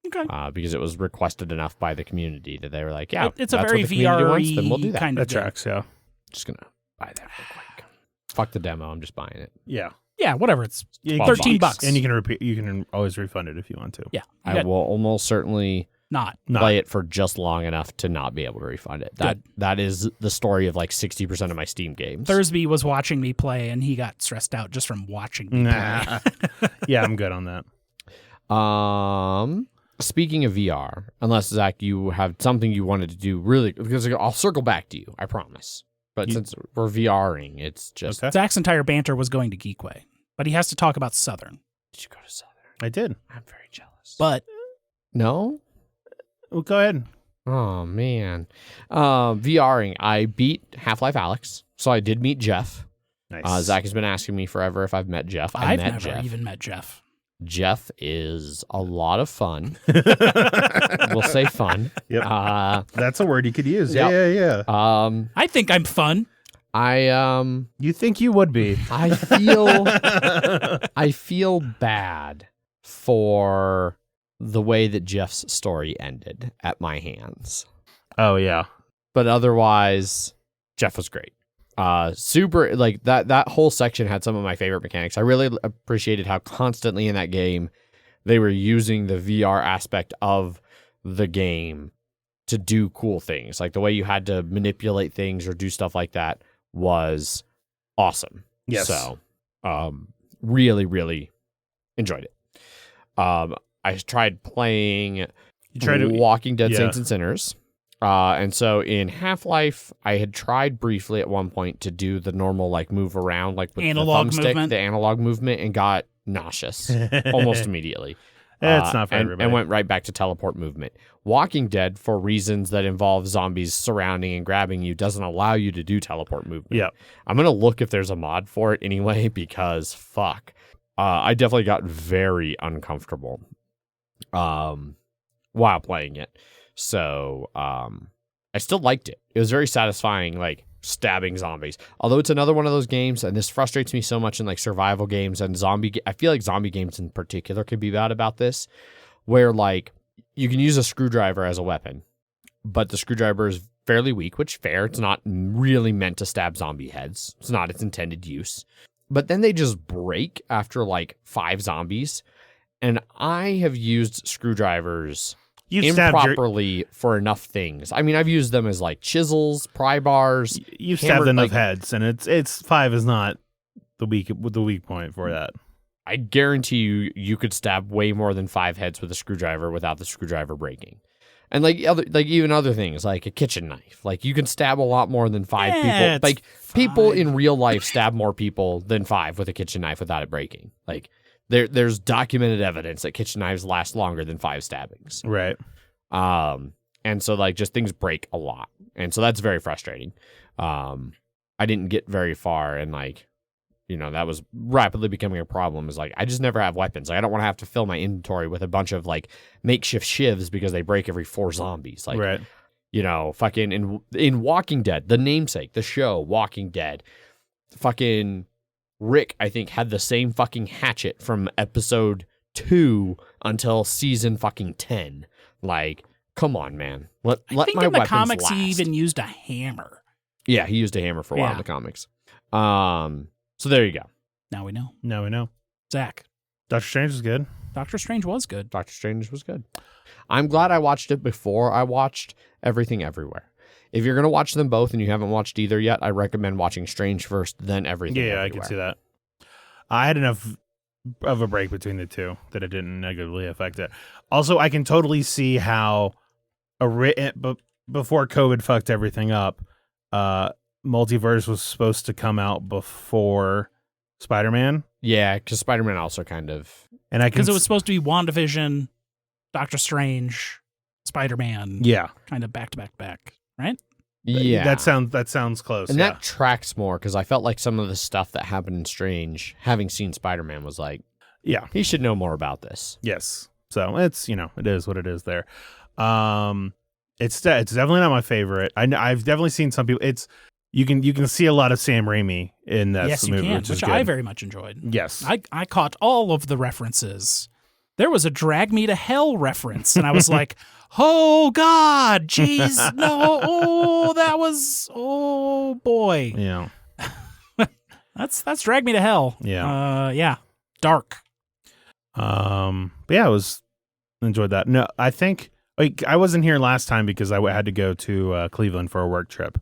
Okay. Because it was requested enough by the community that they were like, yeah, it's a that's very what the community VR wants, then we'll do that. kind of That game. tracks, yeah. Just going to buy that real quick. Fuck the demo. I'm just buying it. Yeah. Yeah, whatever. It's You $13. And you can always refund it if you want to. Yeah. I will almost certainly not. play it for just long enough to not be able to refund it. That is the story of like 60% of my Steam games. Thursby was watching me play, and he got stressed out just from watching me play. Yeah, I'm good on that. Speaking of VR, unless Zach, you have something you wanted to do really, because I'll circle back to you, I promise. But since we're VRing, it's just... Okay. Zach's entire banter was going to Geekway, but he has to talk about Southern. Did you go to Southern? I did. I'm very jealous. But No? Well, go ahead. Oh, man. VRing, I beat Half-Life Alyx, so I did meet Jeff. Nice. Zach has been asking me forever if I've met Jeff. I've met never Jeff. even met Jeff. Jeff is a lot of fun. We'll say fun. Yep. That's a word you could use. Yep. Yeah. I think I'm fun. You think you would be. I feel bad for the way that Jeff's story ended at my hands. Oh, yeah. But otherwise, Jeff was great. Super, like that whole section had some of my favorite mechanics. I really appreciated how constantly in that game they were using the VR aspect of the game to do cool things. Like the way you had to manipulate things or do stuff like that was awesome. Yes. So, really, really enjoyed it. I tried playing Walking Dead Saints and Sinners. And so in Half-Life, I had tried briefly at one point to do the normal like move around like with Analog the thumbstick, movement. the analog movement, and got nauseous almost immediately. It's not for and everybody. went right back to teleport movement. Walking Dead, for reasons that involve zombies surrounding and grabbing you, doesn't allow you to do teleport movement. Yeah. I'm going to look if there's a mod for it anyway, because fuck. I definitely got very uncomfortable while playing it. So I still liked it. It was very satisfying, like stabbing zombies. Although it's another one of those games, and this frustrates me so much in like survival games and I feel like zombie games in particular could be bad about this, where like you can use a screwdriver as a weapon, but the screwdriver is fairly weak, which fair. It's not really meant to stab zombie heads. It's not its intended use. But then they just break after like 5 zombies. And I have used screwdrivers improperly for enough things. I mean, I've used them as like chisels, pry bars. You've stabbed enough heads, and it's 5 is not the weak point for that. I guarantee you could stab way more than 5 heads with a screwdriver without the screwdriver breaking. And even other things like a kitchen knife, like you can stab a lot more than 5 people. Like people in real life stab more people than 5 with a kitchen knife without it breaking. Like there's documented evidence that kitchen knives last longer than 5 stabbings. Right. And so like just things break a lot, and so that's very frustrating. I didn't get very far, and like, you know, that was rapidly becoming a problem. Is like, I just never have weapons. Like, I don't want to have to fill my inventory with a bunch of like makeshift shivs because they break every 4 zombies. Like, right. You know, fucking in Walking Dead, the namesake, the show Walking Dead, fucking Rick, I think, had the same fucking hatchet from episode 2 until season fucking 10. Like, come on, man. Let I think my in the weapons comics last. he even used a hammer. Yeah, he used a hammer for a while in the comics. So there you go. Now we know. Now we know. Zach. Doctor Strange is good. Doctor Strange was good. Doctor Strange was good. I'm glad I watched it before I watched Everything Everywhere. If you're going to watch them both and you haven't watched either yet, I recommend watching Strange first, then Everything Everywhere. I can see that. I had enough of a break between the two that it didn't negatively affect it. Also, I can totally see how before COVID fucked everything up, Multiverse was supposed to come out before Spider-Man. Yeah, because Spider-Man also kind of... And because it was supposed to be WandaVision, Doctor Strange, Spider-Man. Yeah. Kind of back to back to back, right? Yeah. That sounds close. And that tracks more, because I felt like some of the stuff that happened in Strange, having seen Spider-Man, was like, yeah, he should know more about this. Yes. So it's, it is what it is there. It's definitely not my favorite. I've definitely seen some people. You can see a lot of Sam Raimi in that yes, movie, you can, which which I very much enjoyed. Yes. I caught all of the references. There was a Drag Me to Hell reference, and I was like, oh, God, jeez, no, oh, boy. Yeah. That's Drag Me to Hell. Yeah. Yeah. Dark. But yeah, I enjoyed that. No, I think I wasn't here last time because I had to go to Cleveland for a work trip.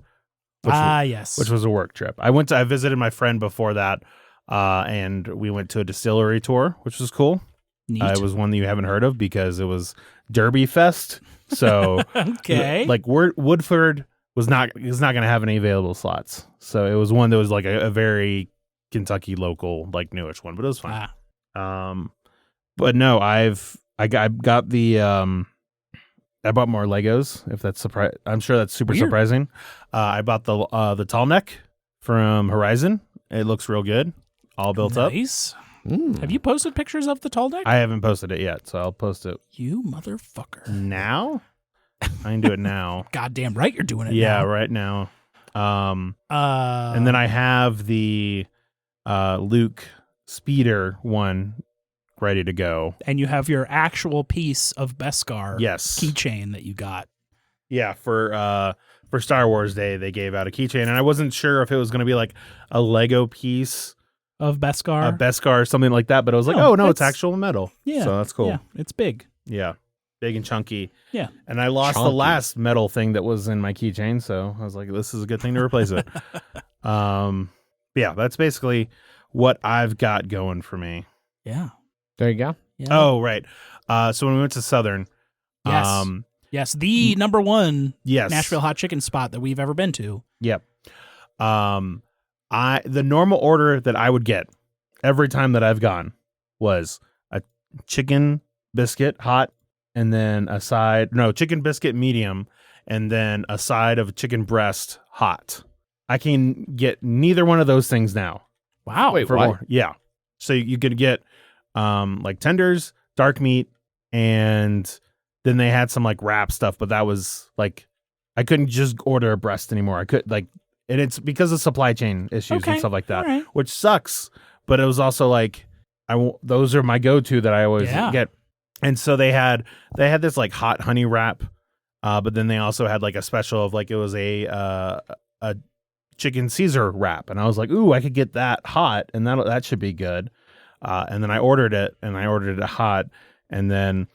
Yes. Which was a work trip. I visited my friend before that, and we went to a distillery tour, which was cool. Neat. It was one that you haven't heard of because it was Derby Fest. So, okay, like Woodford is not going to have any available slots. So it was one that was like a very Kentucky local, like newish one, but it was fun. But no, I got the I bought more Legos. If that's I'm sure that's super surprising. I bought the tall neck from Horizon. It looks real good, all built up. Nice. Have you posted pictures of the tall neck? I haven't posted it yet, so I'll post it. You motherfucker! Now, I can do it now. Goddamn right, you're doing it. Yeah, now. right now. And then I have the Luke Speeder one ready to go. And you have your actual piece of Beskar keychain that you got. Yeah, for Star Wars Day, they gave out a keychain, and I wasn't sure if it was going to be like a Lego piece of Beskar, or something like that. But I was like, no, it's actual metal. Yeah, so that's cool. Yeah, it's big. Yeah, big and chunky. Yeah, and I lost the last metal thing that was in my keychain, so I was like, this is a good thing to replace it. Yeah, that's basically what I've got going for me. Yeah. There you go. Yeah. Oh, right. So when we went to Southern, yes, the number one yes. Nashville hot chicken spot that we've ever been to. Yep. The normal order that I would get every time that I've gone was a chicken biscuit hot, and then chicken biscuit medium, and then a side of chicken breast hot. I can get neither one of those things now. Wow. Wait, For what? more. Yeah. So you could get like tenders, dark meat, and then they had some like wrap stuff, but that was like I couldn't just order a breast anymore. I could and it's because of supply chain issues and stuff like that, All right. which sucks. But it was also like those are my go-to that I always get. And so they had this like hot honey wrap, but then they also had like a special of like it was a chicken Caesar wrap, and I was like, ooh, I could get that hot, and that should be good. And then I ordered it hot, and then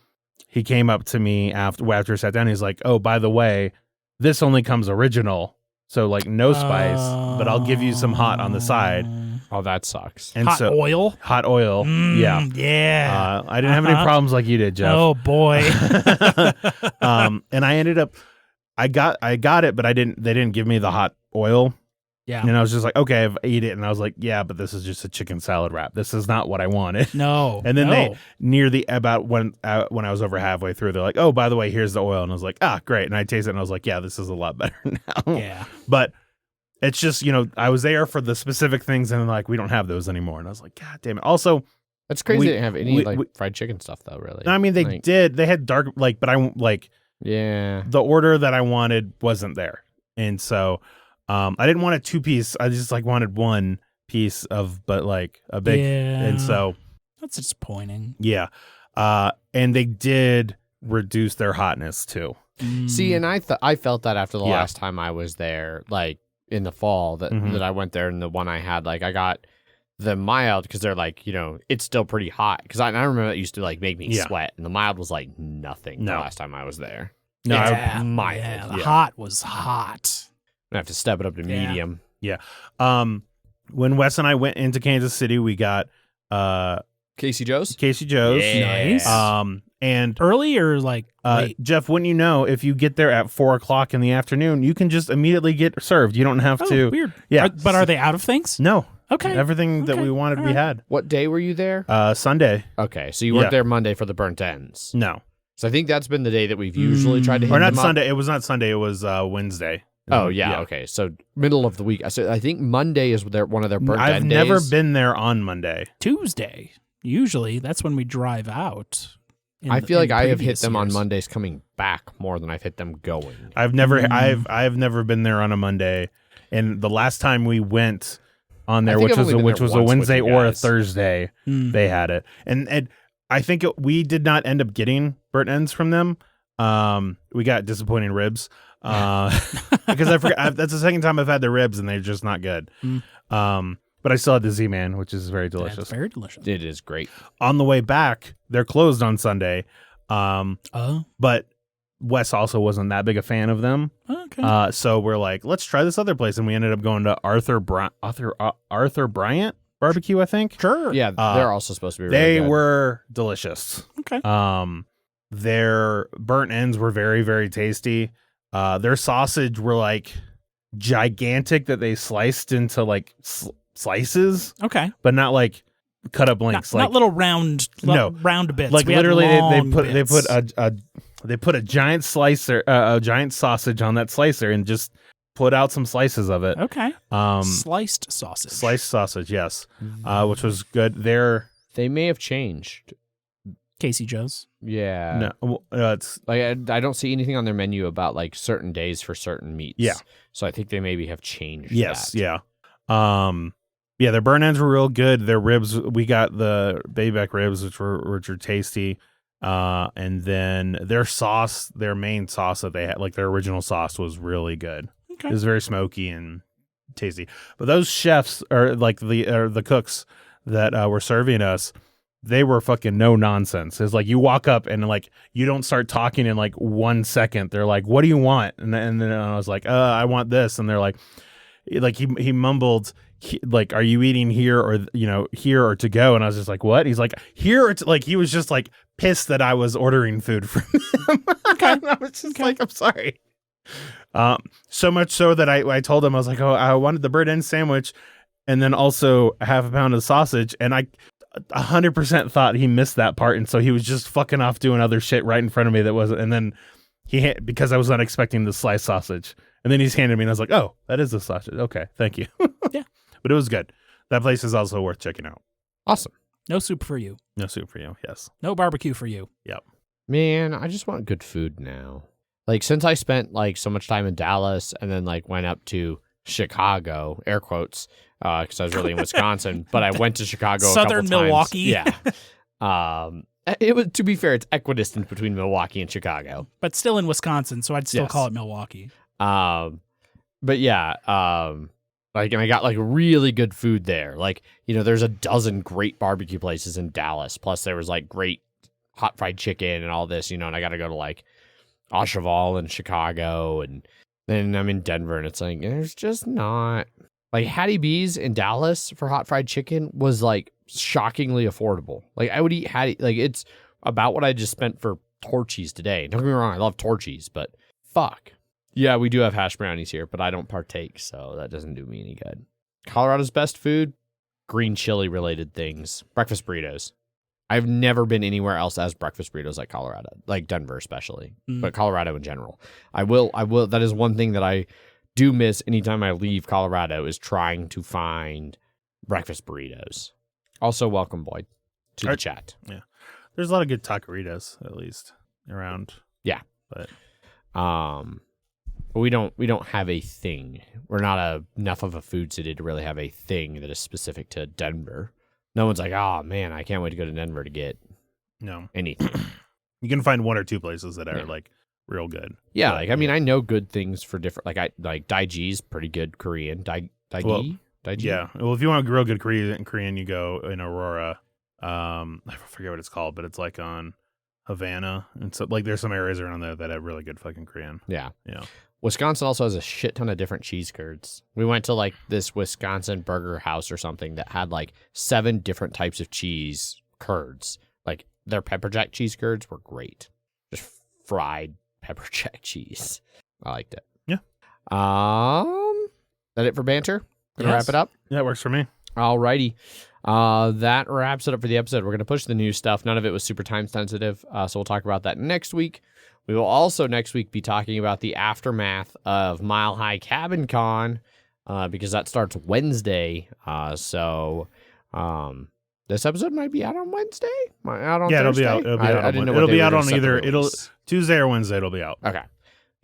he came up to me after I sat down. He's like, oh, by the way, this only comes original, so like no spice, but I'll give you some hot on the side. Oh, that sucks. And hot oil. Yeah. Yeah. I didn't have any problems like you did, Jeff. Oh boy. And I ended up, I got it, but they didn't give me the hot oil. Yeah. And I was just like, okay, I've ate it. And I was like, yeah, but this is just a chicken salad wrap. This is not what I wanted. No. And then no. they, about when I was over halfway through, they're like, oh, by the way, here's the oil. And I was like, ah, great. And I tasted it and I was like, yeah, this is a lot better now. Yeah. But it's just, I was there for the specific things and like, we don't have those anymore. And I was like, God damn it. Also, That's crazy. we- They didn't have any we- fried chicken stuff though. Really. I mean, they Like, did. They had dark, like, but I like Yeah. the order that I wanted wasn't there. And so I didn't want a 2-piece. I just like wanted one piece but like a big. Yeah. And so, That's disappointing. yeah. And they did reduce their hotness too. See, and I felt that after the Yeah. last time I was there, like in the fall that I went there, and the one I had, like I got the mild because they're like, it's still pretty hot. Because I remember it used to like make me sweat, and the mild was like nothing the last time I was there. No, yeah. mild. Yeah, the Yeah. hot was hot. I have to step it up to Yeah. medium. When Wes and I went into Kansas City, we got Casey Joe's. Casey Joe's. Nice. And Early or like late? Jeff, wouldn't you know, if you get there at 4:00 in the afternoon, you can just immediately get served. You don't have Oh, to. weird. Yeah. But are they out of things? No. Okay. Everything that Okay. we wanted, All we right. had. What day were you there? Sunday. Okay, so you weren't Yeah. there Monday for the burnt ends. No. So I think that's been the day that we've usually tried to hit Or not them up. Sunday. It was not Sunday. It was Wednesday. Oh yeah, okay. So middle of the week. So I think Monday is one of their burnt I've end never days. been there on Monday. Tuesday. Usually that's when we drive out. I feel like I have hit previous them on years. Mondays coming back more than I've hit them going. I've never never been there on a Monday. And the last time we went on there, I think which I've was only been a there once with Wednesday you or a guys. Thursday, they had it. And I think we did not end up getting burnt ends from them. We got disappointing ribs. Because I forgot that's the second time I've had the ribs and they're just not good. But I still had the Z-Man, which is very delicious. That's very delicious. It is great. On the way back, they're closed on Sunday. But Wes also wasn't that big a fan of them. Okay. So we're like, let's try this other place. And we ended up going to Arthur Bryant Barbecue, I think. Sure. Yeah, they're also supposed to be really They good. were delicious. Okay. Their burnt ends were very, very tasty. Their sausage were like gigantic that they sliced into like slices, Okay. but not like cut up lengths. Not little round bits. Like We had literally long they bits. put a giant slicer, a giant sausage on that slicer and just put out some slices of it. Okay. Sliced sausage. Sliced sausage, yes, which was good. They may have changed. Casey Joe's. Yeah. No, it's Like I don't see anything on their menu about like certain days for certain meats. Yeah. So I think they maybe have changed. yes, that. yeah, yeah. Their burnt ends were real good. Their ribs, we got the baby back ribs, which were tasty. And then their sauce, their main sauce that they had, like their original sauce, was really good. Okay. It was very smoky and tasty. But those chefs, or like the cooks that were serving us, they were fucking no nonsense. It's like you walk up and like you don't start talking in like 1 second. They're like, "What do you want?" And then I was like, "I want this." And they're like he mumbled, like, "Are you eating here or here or to go?" And I was just like, "What?" He's like, "Here," or like he was just like pissed that I was ordering food from him. Okay. And I was just like, "I'm sorry." So much so that I told him, I was like, "Oh, I wanted the burnt end sandwich, and then also a half a pound of sausage." And 100% thought he missed that part, and so he was just fucking off doing other shit right in front of me that wasn't. And then because I was not expecting the sliced sausage, and then he's handed me, and I was like, "Oh, that is the sausage. Okay, thank you." Yeah, but it was good. That place is also worth checking out. Awesome. no soup for you. No soup for you. Yes. No barbecue for you. Yep. Man, I just want good food now. Like, since I spent like so much time in Dallas and then like went up to Chicago, air quotes, because I was really in Wisconsin, but I went to Chicago Southern a couple Milwaukee. times. Yeah. It was, to be fair, it's equidistant between Milwaukee and Chicago. But still in Wisconsin, so I'd still Yes. call it Milwaukee. But yeah, like, and I got like really good food there. Like, you know, there's a dozen great barbecue places in Dallas. Plus there was like great hot fried chicken and all this, you know, and I got to go to like Oshaval in Chicago, and then I'm in Denver, and it's like, there's just not like Hattie B's in Dallas for hot fried chicken was like shockingly affordable. Like, I would eat Hattie, like, it's about what I just spent for Torchy's today. Don't get me wrong, I love Torchy's, but fuck. Yeah, we do have hash brownies here, but I don't partake, so that doesn't do me any good. Colorado's best food? Green chili related things. Breakfast burritos. I've never been anywhere else as breakfast burritos like Colorado, like Denver especially, but Colorado in general. I will. That is one thing that I do miss anytime I leave Colorado is trying to find breakfast burritos. Also, welcome, Boyd, to the chat. Yeah. There's a lot of good taqueritas, at least, around. Yeah. But we don't have a thing. We're not enough of a food city to really have a thing that is specific to Denver. No one's like, oh man, I can't wait to go to Denver to get anything. You can find one or two places that are like real good. Yeah, but, like I mean, I know good things for different. Like I like Daiji's pretty good Korean. Daigi. Yeah. Well, if you want real good Korean, you go in Aurora. I forget what it's called, but it's like on Havana, and so like there's some areas around there that have really good fucking Korean. Yeah. Yeah. Wisconsin also has a shit ton of different cheese curds. We went to like this Wisconsin burger house or something that had like 7 different types of cheese curds. Like their pepper jack cheese curds were great. Just fried pepper jack cheese. I liked it. Yeah. That it for banter? Gonna Yes. wrap it up? Yeah, it works for me. Alrighty. That wraps it up for the episode. We're going to push the news stuff. None of it was super time sensitive, so we'll talk about that next week. We will also next week be talking about the aftermath of Mile High Cabin Con, because that starts Wednesday. So this episode might be out on Wednesday? Out on Thursday? It'll be out on either Tuesday or Wednesday. It'll be out. Okay.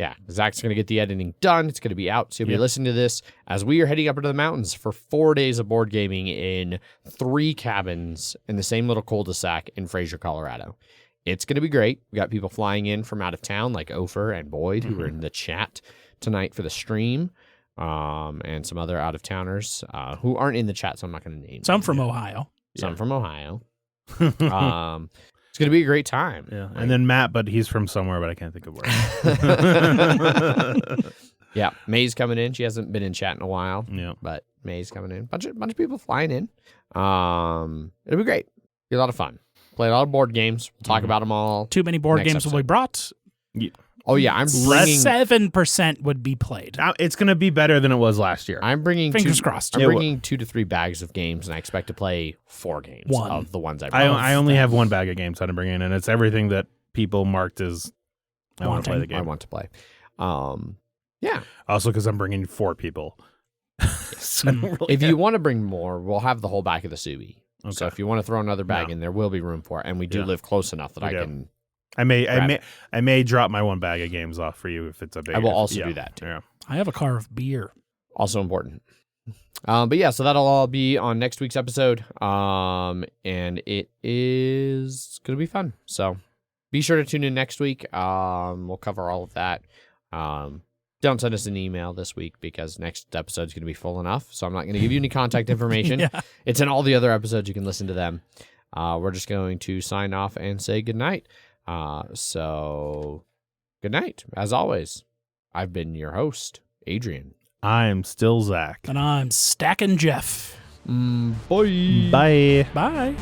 Yeah, Zach's going to get the editing done. It's going to be out. So you'll be listening to this as we are heading up into the mountains for 4 days of board gaming in 3 cabins in the same little cul-de-sac in Fraser, Colorado. It's going to be great. We got people flying in from out of town like Ofer and Boyd who were in the chat tonight for the stream, and some other out-of-towners who aren't in the chat, so I'm not going to name Some them. from Ohio. Some from Ohio. It's going to be a great time. Yeah, and then Matt, but he's from somewhere, but I can't think of where. Yeah, May's coming in. She hasn't been in chat in a while. Yeah, but May's coming in. Bunch of people flying in. It'll be great. Be a lot of fun. Play a lot of board games. We'll talk about them all. Too many board Next games will be episode. brought. Oh yeah, I'm bringing. 7% would be played. now, it's going to be better than it was last year. I'm bringing. Fingers crossed. I'm It bringing 2 to 3 bags of games, and I expect to play 4 games One. of the ones I brought. I only have one bag of games that I'm bringing in, and it's everything that people marked as I want to play the game. I want to play. Yeah. Also, because I'm bringing 4 people. So I don't really If have- you want to bring more, we'll have the whole back of the Subi. Okay. So if you want to throw another bag in, there will be room for it, and we do Yeah. live close enough that We I do. can. I may grab drop my one bag of games off for you if it's a big. I will also do that too. Yeah. I have a car of beer. Also important. But yeah, so that'll all be on next week's episode. And it is going to be fun. So be sure to tune in next week. We'll cover all of that. Don't send us an email this week because next episode's going to be full enough. So I'm not going to give you any contact information. Yeah. It's in all the other episodes. You can listen to them. We're just going to sign off and say goodnight. So good night. As always, I've been your host, Adrian. I'm still Zach. And I'm Stacking Jeff. Bye. Bye. Bye.